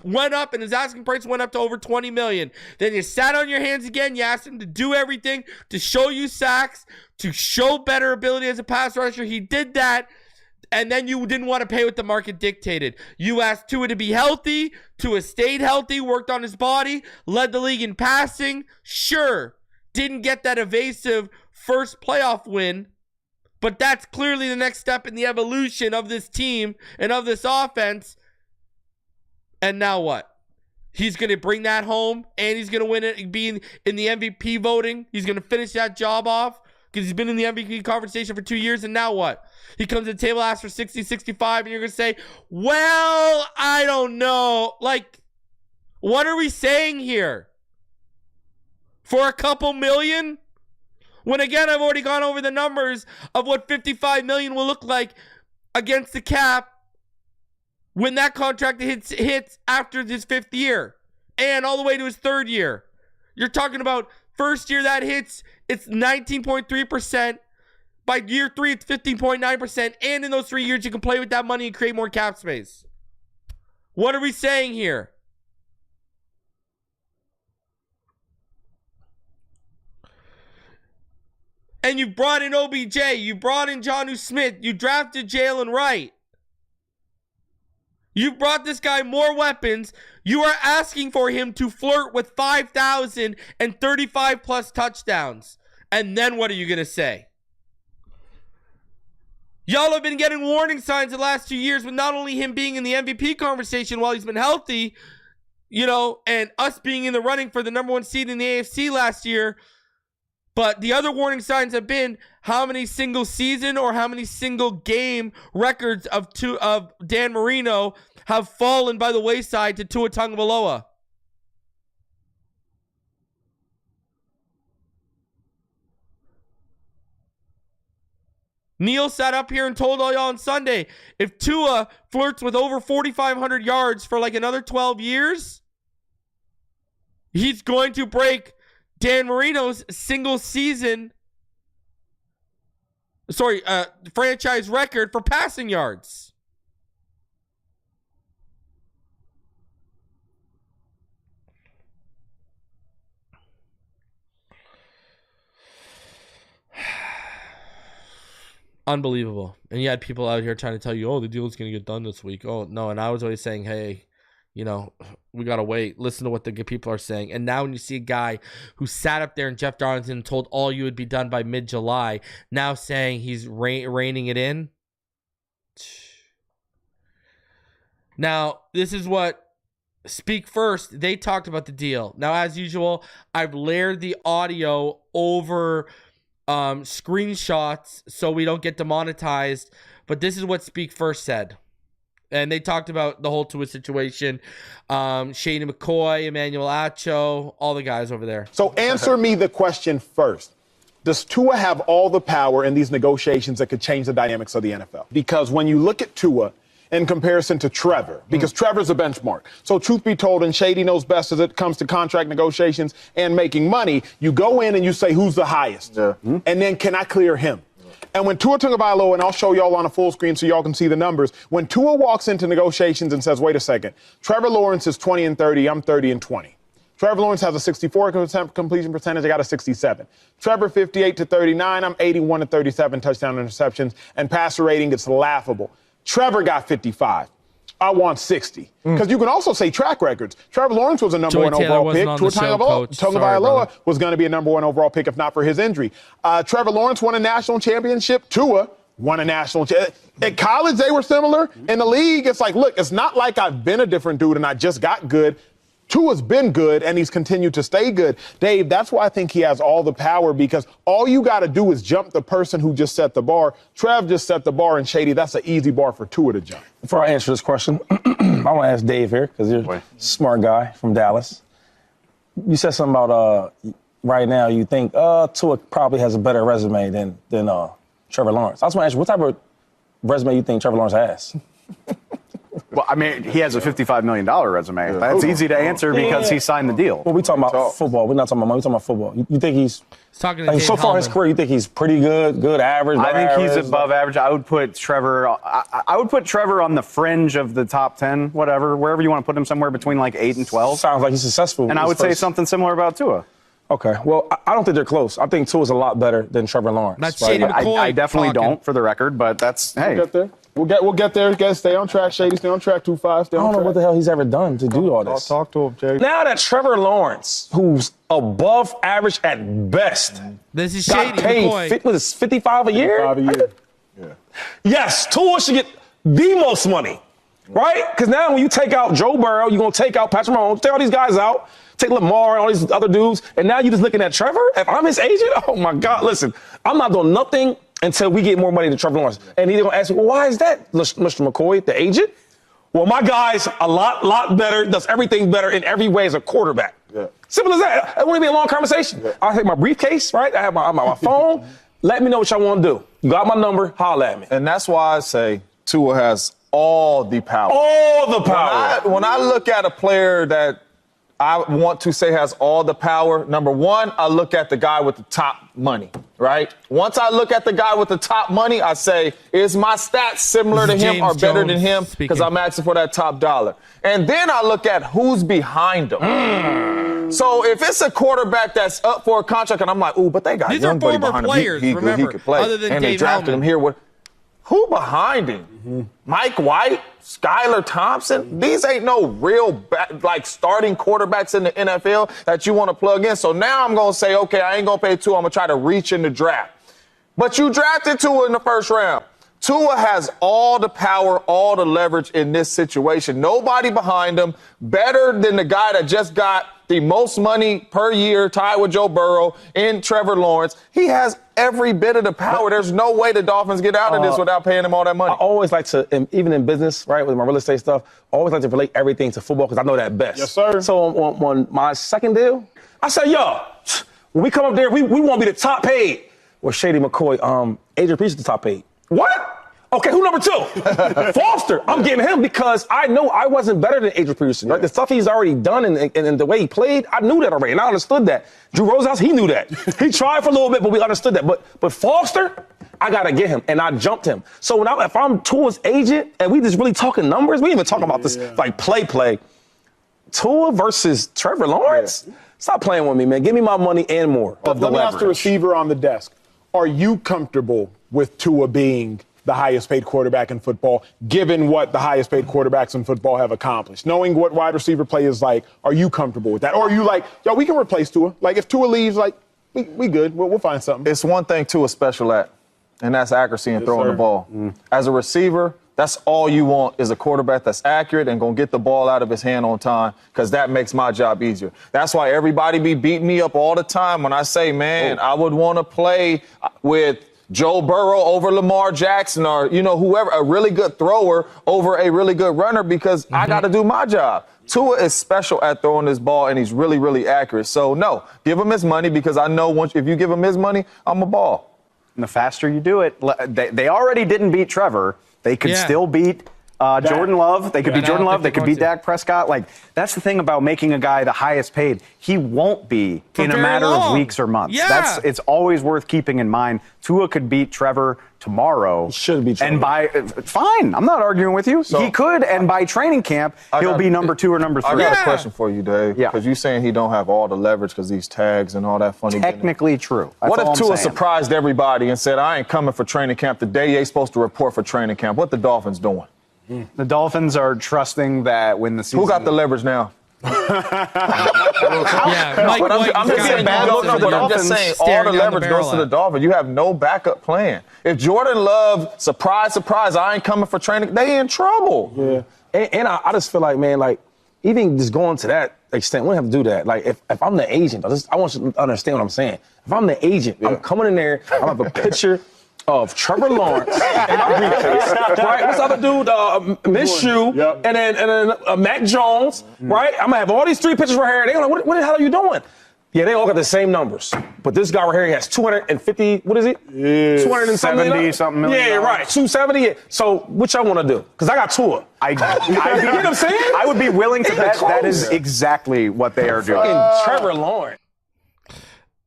went up and his asking price went up to over 20 million. Then you sat on your hands again. You asked him to do everything, to show you sacks, to show better ability as a pass rusher. He did that. And then you didn't want to pay what the market dictated. You asked Tua to be healthy. Tua stayed healthy, worked on his body, led the league in passing. Sure, didn't get that evasive first playoff win. But that's clearly the next step in the evolution of this team and of this offense. And now what? He's going to bring that home, and he's going to win it, be in the MVP voting. He's going to finish that job off because he's been in the MVP conversation for 2 years. And now what? He comes to the table, asks for 60, 65, and you're going to say, well, I don't know. Like, what are we saying here? For a couple million? When again, I've already gone over the numbers of what 55 million will look like against the cap when that contract hits after his 5th year and all the way to his 3rd year. You're talking about first year that hits, it's 19.3%. By year 3, it's 15.9%. And in those 3 years, you can play with that money and create more cap space. What are we saying here? And you brought in OBJ. You brought in Jonnu Smith. You drafted Jalen Wright. You brought this guy more weapons. You are asking for him to flirt with 5,000 and 35 plus touchdowns. And then what are you going to say? Y'all have been getting warning signs the last 2 years with not only him being in the MVP conversation while he's been healthy, and us being in the running for the number 1 seed in the AFC last year. But the other warning signs have been how many single season or how many single game records of Dan Marino have fallen by the wayside to Tua Tagovailoa. Neil sat up here and told all y'all on Sunday, if Tua flirts with over 4,500 yards for like another 12 years, he's going to break Dan Marino's franchise record for passing yards. Unbelievable. And you had people out here trying to tell you, oh, the deal's going to get done this week. Oh, no. And I was always saying, hey, we got to wait. Listen to what the good people are saying. And now when you see a guy who sat up there and Jeff Darlington told all you would be done by mid-July, now saying he's reining it in. Now, this is what Speak First, they talked about the deal. Now, as usual, I've layered the audio over screenshots so we don't get demonetized, but this is what Speak First said, and they talked about the whole Tua situation. Shady, McCoy, Emmanuel, Acho, all the guys over there. So answer me the question first. Does Tua have all the power in these negotiations that could change the dynamics of the NFL? Because when you look at Tua in comparison to Trevor, because Trevor's a benchmark. So truth be told, and Shady knows best as it comes to contract negotiations and making money, you go in and you say, who's the highest? Yeah. And then can I clear him? And when Tua Tagovailoa, and I'll show y'all on a full screen so y'all can see the numbers, when Tua walks into negotiations and says, wait a second, Trevor Lawrence is 20-30, I'm 30-20. Trevor Lawrence has a 64% completion percentage. I got a 67. Trevor 58-39. I'm 81-37 touchdown interceptions, and passer rating gets laughable. Trevor got 55. I want 60. Because you can also say track records. Trevor Lawrence was a number one overall pick. Tua Tagovailoa was going to be a number one overall pick if not for his injury. Trevor Lawrence won a national championship. Tua won a national championship. At college, they were similar. In the league, it's like, look, it's not like I've been a different dude and I just got good. Tua's been good, and he's continued to stay good. Dave, that's why I think he has all the power, because all you got to do is jump the person who just set the bar. Trev just set the bar, and Shady, that's an easy bar for Tua to jump. Before I answer this question, I want to ask Dave here, because you're a smart guy from Dallas. You said something about right now you think Tua probably has a better resume than Trevor Lawrence. I just want to ask you, what type of resume you think Trevor Lawrence has? Well, I mean, he has a $55 million resume. Yeah. That's easy to answer because he signed the deal. Well, we're talking about football. We're not talking about money. We're talking about football. You think he's talking to so far in his career, you think he's pretty good, average? I think he's above average. I would put Trevor. I would put Trevor on the fringe of the top 10, wherever you want to put him, somewhere between like 8 and 12. Sounds like he's successful. And I would say something similar about Tua. Okay. Well, I don't think they're close. I think Tua's a lot better than Trevor Lawrence. That's Shady McCoy. I definitely don't, for the record, but that's, hey. We'll get there. We'll get there. Guys, stay on track, Shady. Stay on track, 2-5. Stay on I don't know track. what the hell he's ever done to do all this. I'll talk to him, Jay. Now that Trevor Lawrence, who's above average at best, this is got Shady paid McCoy. 55 a year? 55 a year. Yeah. Yes, Tua should get the most money, right? Because now when you take out Joe Burrow, you're going to take out Patrick Mahomes, take all these guys out, take Lamar and all these other dudes, and now you're just looking at Trevor? If I'm his agent, oh, my God, listen, I'm not doing nothing until we get more money than Trevor Lawrence. And he's going to ask me, well, why is that, Mr. McCoy, the agent? Well, my guy's a lot better, does everything better in every way as a quarterback. Yeah. Simple as that. It wouldn't be a long conversation. Yeah. I'll take my briefcase, right? I have my phone. Let me know what y'all want to do. You got my number, holla at me. And that's why I say Tua has all the power. All the power. When I look at a player that I want to say has all the power, number one, I look at the guy with the top money, right? Once I look at the guy with the top money, I say, is my stats similar to him or better than him? Because I'm asking for that top dollar. And then I look at who's behind him. So if it's a quarterback that's up for a contract and I'm like, ooh, but they got young buddy behind him. He could play. Other than and Dave they drafted him here. Who behind him? Mike White? Skylar Thompson? These ain't no real, starting quarterbacks in the NFL that you want to plug in. So now I'm going to say, okay, I ain't going to pay Tua. I'm going to try to reach in the draft. But you drafted Tua in the first round. Tua has all the power, all the leverage in this situation. Nobody behind him. Better than the guy that just got the most money per year, tied with Joe Burrow, in Trevor Lawrence. He has every bit of the power. There's no way the Dolphins get out of this without paying him all that money. I always like to, even in business, right, with my real estate stuff, I always like to relate everything to football because I know that best. Yes, sir. So on my second deal, I said, yo, when we come up there, we want to be the top paid. Well, Shady McCoy, Adrian Peterson's the top 8. What? Okay, who number 2? Foster. I'm getting him because I know I wasn't better than Adrian Peterson. Right? The stuff he's already done and the way he played, I knew that already, and I understood that. Drew Rosenhaus, he knew that. He tried for a little bit, but we understood that. But Foster, I got to get him, and I jumped him. So if I'm Tua's agent and we just really talking numbers, we ain't even talking about this like play. Tua versus Trevor Lawrence? Stop playing with me, man. Give me my money and more. Let me ask the receiver on the desk. Are you comfortable with Tua being the highest paid quarterback in football, given what the highest paid quarterbacks in football have accomplished? Knowing what wide receiver play is like, are you comfortable with that? Or are you like, yo, we can replace Tua? Like, if Tua leaves, like, we good. We'll find something. It's one thing Tua's special at, and that's accuracy and throwing the ball. As a receiver, that's all you want is a quarterback that's accurate and going to get the ball out of his hand on time, because that makes my job easier. That's why everybody be beating me up all the time when I say, man, I would want to play with Joe Burrow over Lamar Jackson or, whoever, a really good thrower over a really good runner, because I got to do my job. Tua is special at throwing this ball, and he's really, really accurate. So, no, give him his money, because I know if you give him his money, I'm a ball. And the faster you do it, they already didn't beat Trevor. They could still beat Jordan Love. They could beat Jordan Love. They could beat Dak Prescott. Like, that's the thing about making a guy the highest paid. He won't be in a matter of weeks or months. Yeah. It's always worth keeping in mind. Tua could beat Trevor tomorrow. He should beat Trevor. And fine, I'm not arguing with you. He could, and by training camp, he'll be number 2 or number 3. I got a question for you, Dave. Yeah. Because you're saying he don't have all the leverage because these tags and all that funny. Technically true. That's what all if I'm Tua saying. surprised everybody and said, I ain't coming for training camp the day they supposed to report for training camp? What the Dolphins doing? The Dolphins are trusting that when the season... Who got the leverage now? Mike White. I'm just saying all the leverage goes to the Dolphins. You have no backup plan. If Jordan Love, surprise, I ain't coming for training, they in trouble. Yeah. And I just feel like, man, like, even just going to that extent, we don't have to do that. Like, if I'm the agent, I want you to understand what I'm saying. If I'm the agent, I'm coming in there, I have a picture of Trevor Lawrence in my briefcase, right? What's the other dude? Minshew, and then Mac Jones, right? I'm gonna have all these 3 pictures right here. They're like, what the hell are you doing? Yeah, they all got the same numbers. But this guy right here, he has 250, what is it? Yeah. 270 something million. Yeah, right. 270. Yeah. So what y'all want to do? Because I got Tua. You know what I'm saying? I would be willing to bet that is exactly what they are doing. Trevor Lawrence.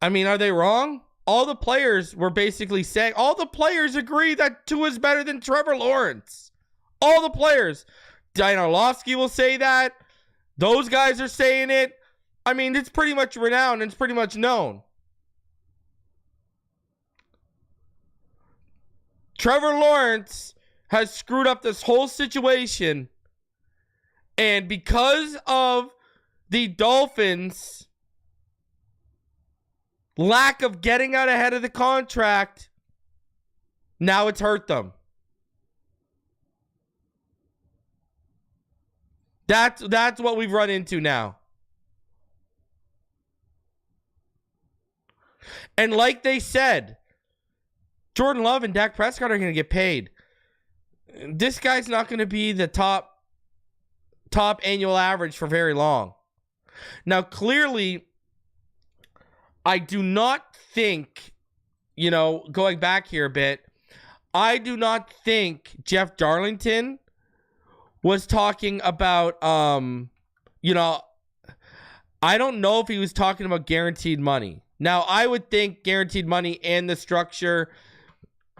I mean, are they wrong? All the players were basically saying, all the players agree that Tua is better than Trevor Lawrence. All the players. Diane Orlovsky will say that. Those guys are saying it. I mean, it's pretty much renowned and it's pretty much known. Trevor Lawrence has screwed up this whole situation. And because of the Dolphins' lack of getting out ahead of the contract, now it's hurt them. That's what we've run into now. And like they said, Jordan Love and Dak Prescott are going to get paid. This guy's not going to be the top annual average for very long. Now, clearly, I do not think, going back here a bit, I do not think Jeff Darlington was talking about, I don't know if he was talking about guaranteed money. Now, I would think guaranteed money and the structure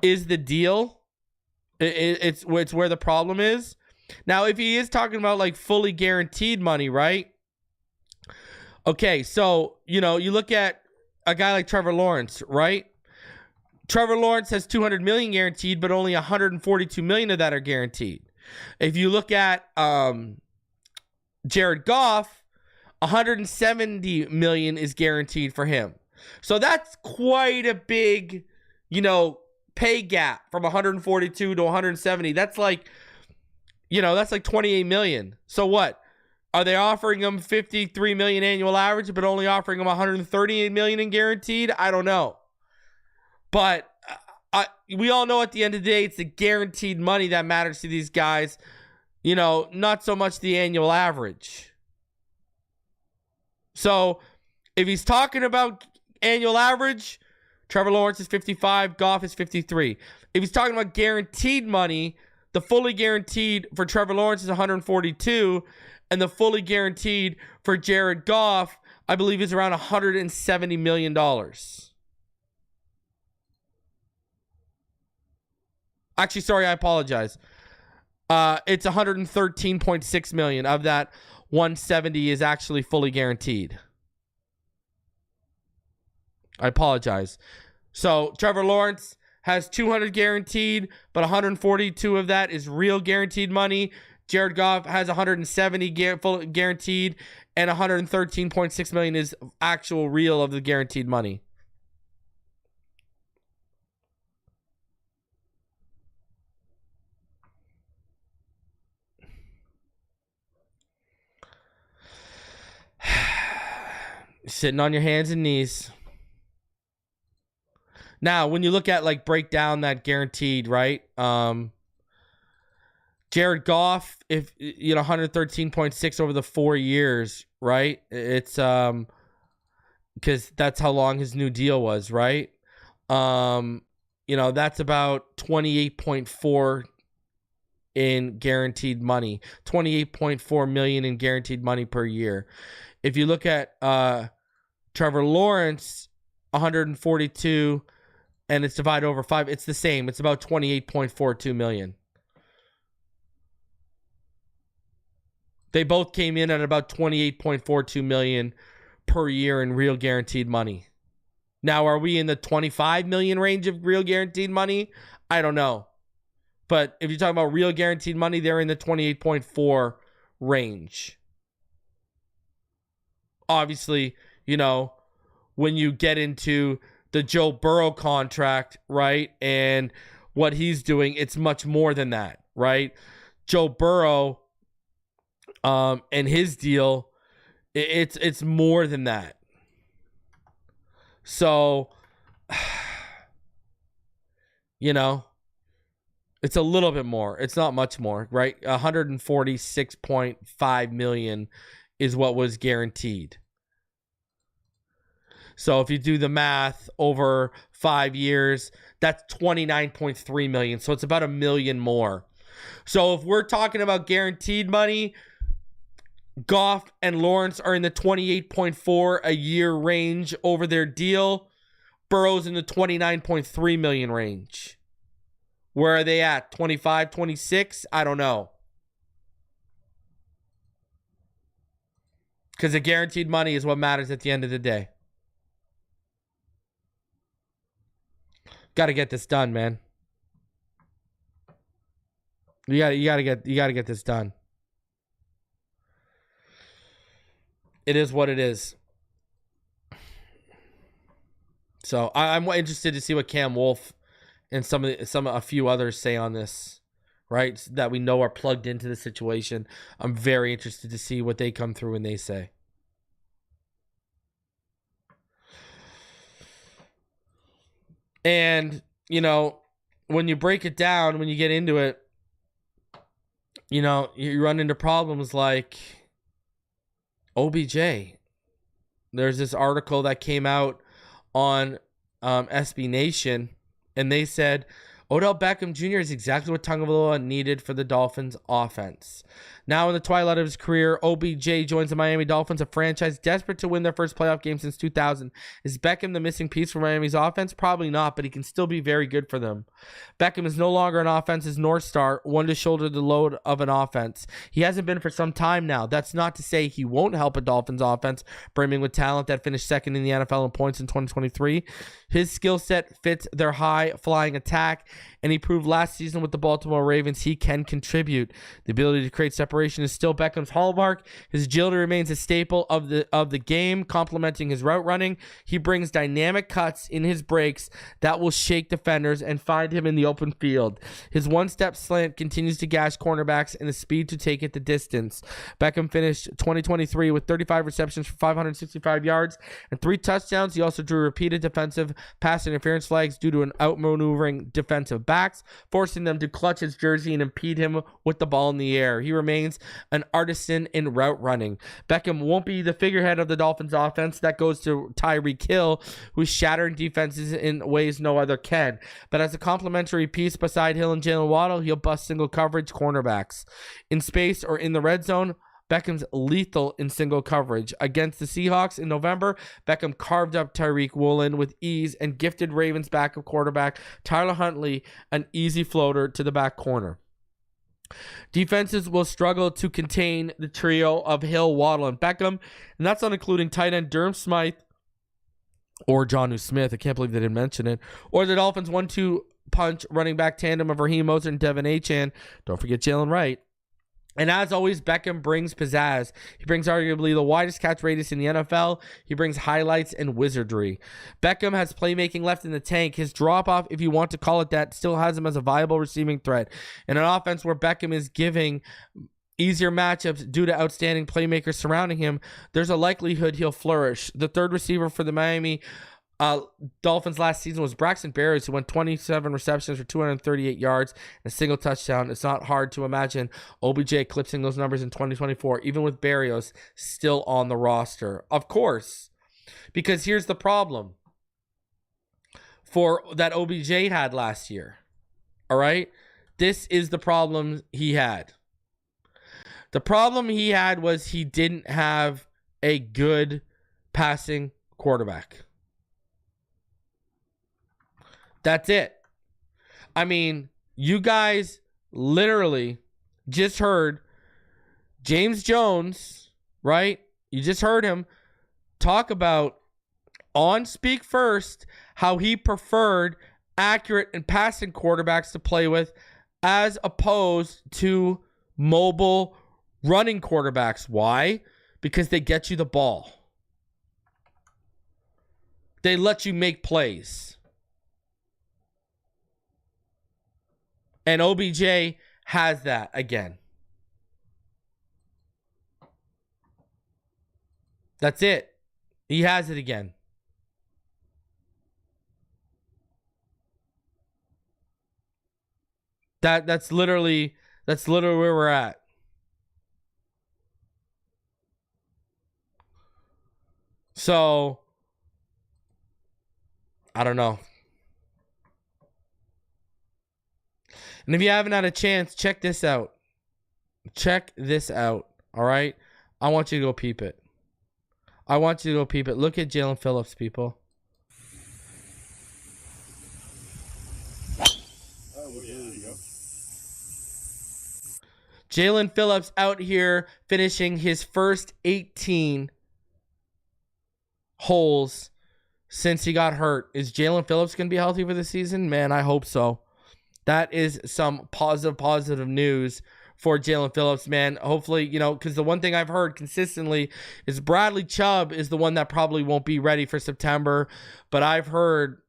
is the deal. It's where the problem is. Now, if he is talking about like fully guaranteed money, right? Okay, so, you look at a guy like Trevor Lawrence, right? Trevor Lawrence has $200 million guaranteed, but only $142 million of that are guaranteed. If you look at Jared Goff, $170 million is guaranteed for him. So that's quite a big, pay gap from 142 to 170. That's like, that's like $28 million. So what? Are they offering him $53 million annual average, but only offering him $138 million in guaranteed? I don't know. But we all know at the end of the day, it's the guaranteed money that matters to these guys. Not so much the annual average. So if he's talking about annual average, Trevor Lawrence is 55. Goff is 53. If he's talking about guaranteed money, the fully guaranteed for Trevor Lawrence is 142, and the fully guaranteed for Jared Goff, I believe, is around $170 million. Actually, sorry, I apologize. It's $113.6 million. Of that, 170 is actually fully guaranteed. I apologize. So Trevor Lawrence has 200 guaranteed, but 142 of that is real guaranteed money. Jared Goff has 170 full guaranteed, and 113.6 million is actual real of the guaranteed money. Sitting on your hands and knees. Now, when you look at, like, break down that guaranteed, right? Jared Goff, if 113.6 over the 4 years, right? It's because that's how long his new deal was, right? That's about 28.4 in guaranteed money, 28.4 million in guaranteed money per year. If you look at Trevor Lawrence, 142, and it's divided over 5, it's the same. It's about 28.42 million. They both came in at about 28.42 million per year in real guaranteed money. Now, are we in the 25 million range of real guaranteed money? I don't know. But if you're talking about real guaranteed money, they're in the 28.4 range. Obviously, when you get into the Joe Burrow contract, right, and what he's doing, it's much more than that, right? Joe Burrow and his deal, it's more than that. So, it's a little bit more. It's not much more, right? 146.5 million is what was guaranteed. So if you do the math over 5 years, that's 29.3 million. So it's about $1 million more. So if we're talking about guaranteed money, Goff and Lawrence are in the 28.4 a year range over their deal. Burrow's in the 29.3 million range. Where are they at? 25, 26? I don't know. Because the guaranteed money is what matters at the end of the day. Got to get this done, man. You got to get this done. It is what it is. So I'm interested to see what Cam Wolf and a few others say on this, right? That we know are plugged into the situation. I'm very interested to see what they come through and they say. And, when you break it down, when you get into it, you run into problems like OBJ. There's this article that came out on SB Nation, and they said Odell Beckham Jr. is exactly what Tagovailoa needed for the Dolphins offense. Now in the twilight of his career, OBJ joins the Miami Dolphins, a franchise desperate to win their first playoff game since 2000. Is Beckham the missing piece for Miami's offense? Probably not, but he can still be very good for them. Beckham is no longer an offense's North Star, one to shoulder the load of an offense. He hasn't been for some time now. That's not to say he won't help a Dolphins offense brimming with talent that finished second in the NFL in points in 2023. His skill set fits their high-flying attack, and he proved last season with the Baltimore Ravens he can contribute. The ability to create separation is still Beckham's hallmark. His agility remains a staple of the game, complementing his route running. He brings dynamic cuts in his breaks that will shake defenders and find him in the open field. His one-step slant continues to gash cornerbacks and the speed to take it the distance. Beckham finished 2023 with 35 receptions for 565 yards and 3 touchdowns. He also drew repeated defensive pass interference flags due to an outmaneuvering defensive defensive backs, forcing them to clutch his jersey and impede him with the ball in the air. He remains an artisan in route running. Beckham won't be the figurehead of the Dolphins offense. That goes to Tyreek Hill, who's shattering defenses in ways no other can. But as a complementary piece beside Hill and Jalen Waddle, he'll bust single coverage cornerbacks. In space or in the red zone, Beckham's lethal in single coverage. Against the Seahawks in November, Beckham carved up Tyreek Woolen with ease and gifted Ravens backup quarterback Tyler Huntley an easy floater to the back corner. Defenses will struggle to contain the trio of Hill, Waddle, and Beckham, and that's not including tight end Durham Smythe or Jonnu Smith. I can't believe they didn't mention it. Or the Dolphins' 1-2 punch running back tandem of Raheem Mostert and Devin Achane. Don't forget Jalen Wright. And as always, Beckham brings pizzazz. He brings arguably the widest catch radius in the NFL. He brings highlights and wizardry. Beckham has playmaking left in the tank. His drop-off, if you want to call it that, still has him as a viable receiving threat. In an offense where Beckham is giving easier matchups due to outstanding playmakers surrounding him, there's a likelihood he'll flourish. The third receiver for the Miami Dolphins last season was Braxton Berrios, who went 27 receptions for 238 yards and a single touchdown. It's not hard to imagine OBJ eclipsing those numbers in 2024, even with Berrios still on the roster. Of course, because here's the problem for that OBJ had last year. All right? This is the problem he had. The problem he had was he didn't have a good passing quarterback. That's it. I mean, you guys literally just heard James Jones, right? You just heard him talk about on Speak First how he preferred accurate and passing quarterbacks to play with as opposed to mobile running quarterbacks. Why? Because they get you the ball. They let you make plays. And OBJ has that again. That's it. He has it again. That's literally where we're at. So I don't know. And if you haven't had a chance, check this out. Check this out. All right? I want you to go peep it. I want you to go peep it. Look at Jaelan Phillips, people. Jaelan Phillips out here finishing his first 18 holes since he got hurt. Is Jaelan Phillips going to be healthy for the season? Man, I hope so. That is some positive news for Jaelan Phillips, man. Hopefully, because the one thing I've heard consistently is Bradley Chubb is the one that probably won't be ready for September. But I've heard,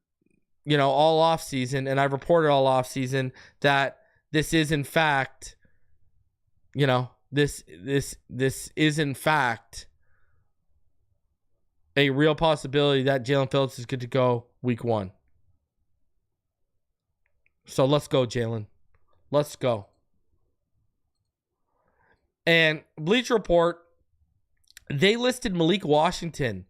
all offseason, and I've reported all offseason that this is in fact, this is in fact a real possibility that Jaelan Phillips is good to go week 1. So let's go, Jaelan. Let's go. And Bleacher Report, they listed Malik Washington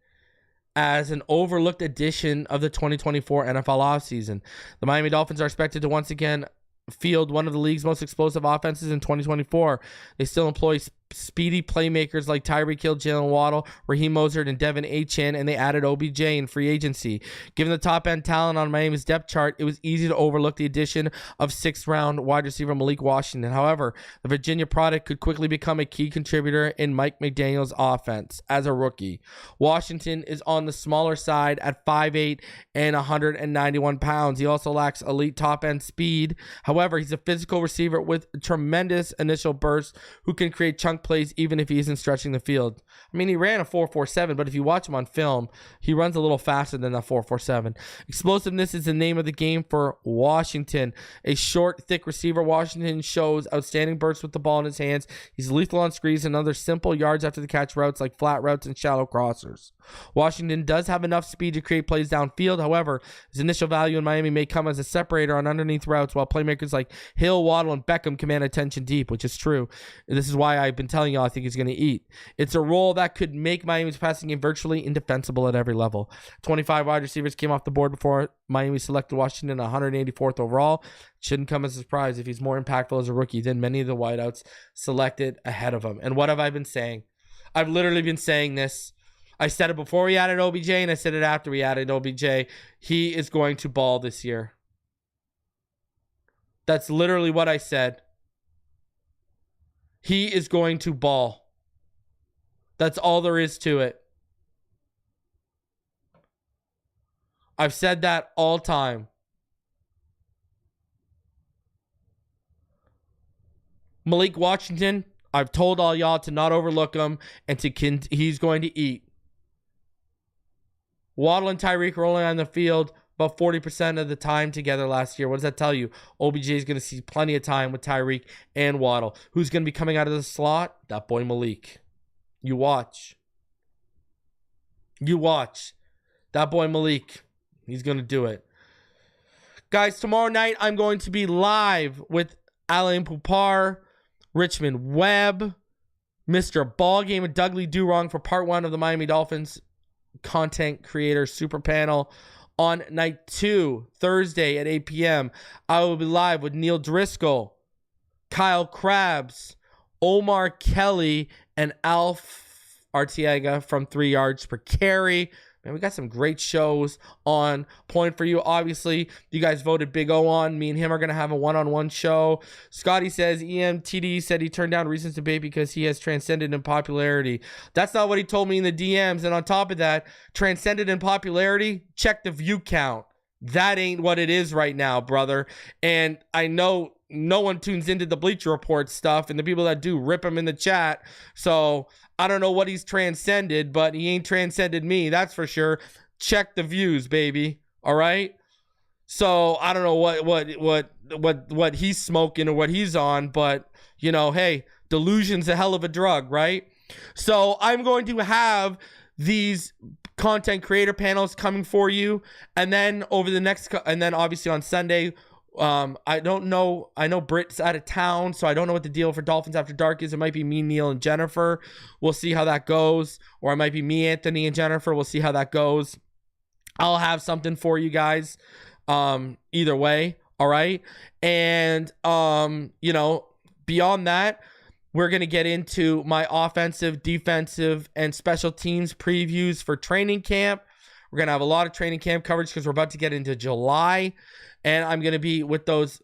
as an overlooked addition of the 2024 NFL offseason. The Miami Dolphins are expected to once again field one of the league's most explosive offenses in 2024. They still employ speedy playmakers like Tyreek Hill, Jalen Waddle, Raheem Mostert, and Devin Achane, and they added OBJ in free agency. Given the top-end talent on Miami's depth chart, it was easy to overlook the addition of 6th-round wide receiver Malik Washington. However, the Virginia product could quickly become a key contributor in Mike McDaniel's offense as a rookie. Washington is on the smaller side at 5'8" and 191 pounds. He also lacks elite top-end speed. However, he's a physical receiver with tremendous initial burst who can create chunk chunk plays even if he isn't stretching the field. I mean, he ran a 4.47, but if you watch him on film, he runs a little faster than that 4.47. Explosiveness is the name of the game for Washington. A short, thick receiver, Washington shows outstanding bursts with the ball in his hands. He's lethal on screens and other simple yards after the catch routes like flat routes and shallow crossers. Washington does have enough speed to create plays downfield. However, his initial value in Miami may come as a separator on underneath routes, while playmakers like Hill, Waddle, and Beckham command attention deep, which is true. This is why I've been telling y'all I think he's going to eat. It's a role that could make Miami's passing game virtually indefensible at every level. 25 wide receivers came off the board before Miami selected Washington 184th overall. Shouldn't come as a surprise if he's more impactful as a rookie than many of the wideouts selected ahead of him. And what have I been saying? I've literally been saying this. I said it before we added OBJ, and I said it after we added OBJ. He is going to ball this year. That's literally what I said. He is going to ball. That's all there is to it. I've said that all time. Malik Washington, I've told all y'all to not overlook him and he's going to eat. Waddle and Tyreek are only on the field about 40% of the time together last year. What does that tell you? OBJ is going to see plenty of time with Tyreek and Waddle. Who's going to be coming out of the slot? That boy Malik. You watch. You watch. That boy Malik. He's going to do it. Guys, tomorrow night I'm going to be live with Alain Poupar, Richmond Webb, Mr. Ballgame, and Dudley Do-Wrong for part 1 of the Miami Dolphins content creator super panel. On night 2, Thursday at 8 p.m., I will be live with Neil Driscoll, Kyle Krabs, Omar Kelly, and Alf Artiega from 3 Yards Per Carry. Man, we got some great shows on point for you. Obviously, you guys voted Big O on. Me and him are going to have a one-on-one show. Scotty says EMTD said he turned down Recent Debate because he has transcended in popularity. That's not what he told me in the DMs. And on top of that, transcended in popularity, check the view count. That ain't what it is right now, brother. And I know no one tunes into the Bleacher Report stuff, and the people that do rip him in the chat. So I don't know what he's transcended, but he ain't transcended me, that's for sure. Check the views, baby. All right. So I don't know what he's smoking or what he's on, but you know, hey, delusion's a hell of a drug, right? So I'm going to have these content creator panels coming for you, and then obviously on Sunday. I don't know. I know Britt's out of town, so I don't know what the deal for Dolphins After Dark is. It might be me, Neil, and Jennifer. We'll see how that goes. Or it might be me, Anthony, and Jennifer. We'll see how that goes. I'll have something for you guys. Either way. All right. And, beyond that, we're going to get into my offensive, defensive, and special teams previews for training camp. We're going to have a lot of training camp coverage because we're about to get into July. And I'm going to be with those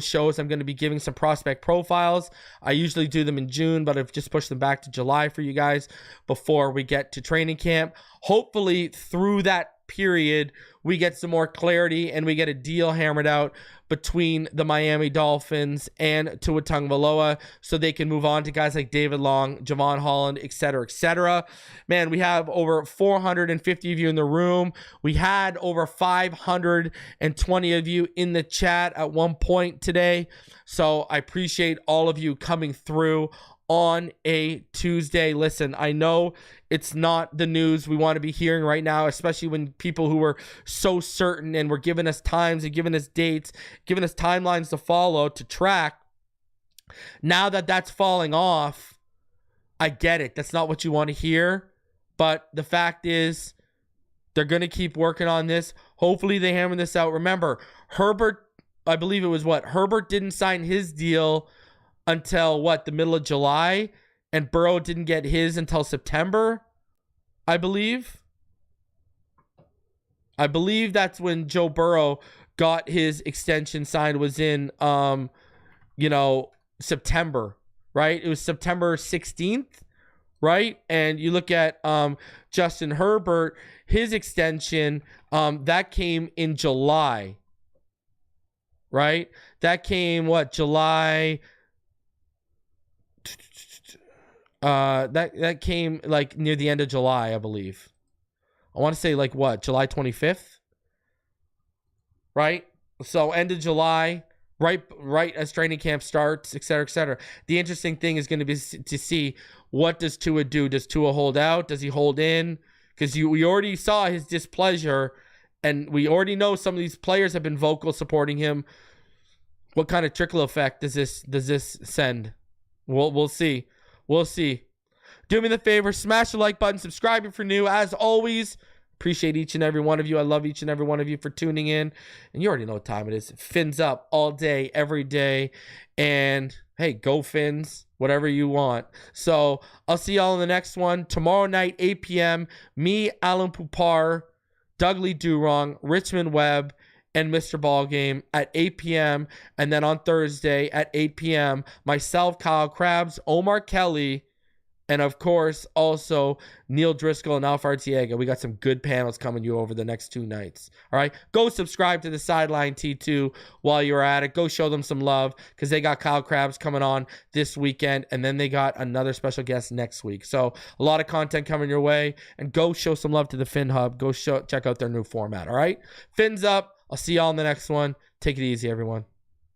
shows. I'm going to be giving some prospect profiles. I usually do them in June, but I've just pushed them back to July for you guys before we get to training camp. Hopefully through that period, we get some more clarity and we get a deal hammered out between the Miami Dolphins and Tua Tagovailoa so they can move on to guys like David Long, Javon Holland, et cetera, et cetera. Man, we have over 450 of you in the room. We had over 520 of you in the chat at one point today. So I appreciate all of you coming through on a Tuesday. Listen, I know it's not the news we want to be hearing right now, especially when people who were so certain and were giving us times and giving us dates, giving us timelines to follow, to track. Now that that's falling off, I get it. That's not what you want to hear. But the fact is, they're going to keep working on this. Hopefully they hammer this out. Remember, Herbert, I believe it was Herbert didn't sign his deal until the middle of July, and Burrow didn't get his until September, I believe. I believe that's when Joe Burrow got his extension signed, was in September, right? It was September 16th, right? And you look at Justin Herbert, his extension, that came in July, right? That came July That came like near the end of July, I believe. I want to say like what, July 25th? Right? So end of July, right as training camp starts, et cetera, et cetera. The interesting thing is going to be to see, what does Tua do? Does Tua hold out? Does he hold in? Because we already saw his displeasure, and we already know some of these players have been vocal supporting him. What kind of trickle effect does this send? We'll see. We'll see. Do me the favor, smash the like button, subscribe if you're new. As always, appreciate each and every one of you. I love each and every one of you for tuning in. And you already know what time it is. Fins up all day, every day. And hey, go Fins, whatever you want. So I'll see y'all in the next one. Tomorrow night, 8 p.m., me, Alan Pupar, Dudley Durong, Richmond Webb, and Mr. Ballgame at 8 p.m. And then on Thursday at 8 p.m., myself, Kyle Krabs, Omar Kelly, and of course, also Neil Driscoll and Alf Artiega. We got some good panels coming you over the next 2 nights. All right, go subscribe to the Sideline T2 while you're at it. Go show them some love, because they got Kyle Krabs coming on this weekend, and then they got another special guest next week. So a lot of content coming your way, and go show some love to the Fin Hub. Go check out their new format. All right, Fins up. I'll see y'all in the next one. Take it easy, everyone.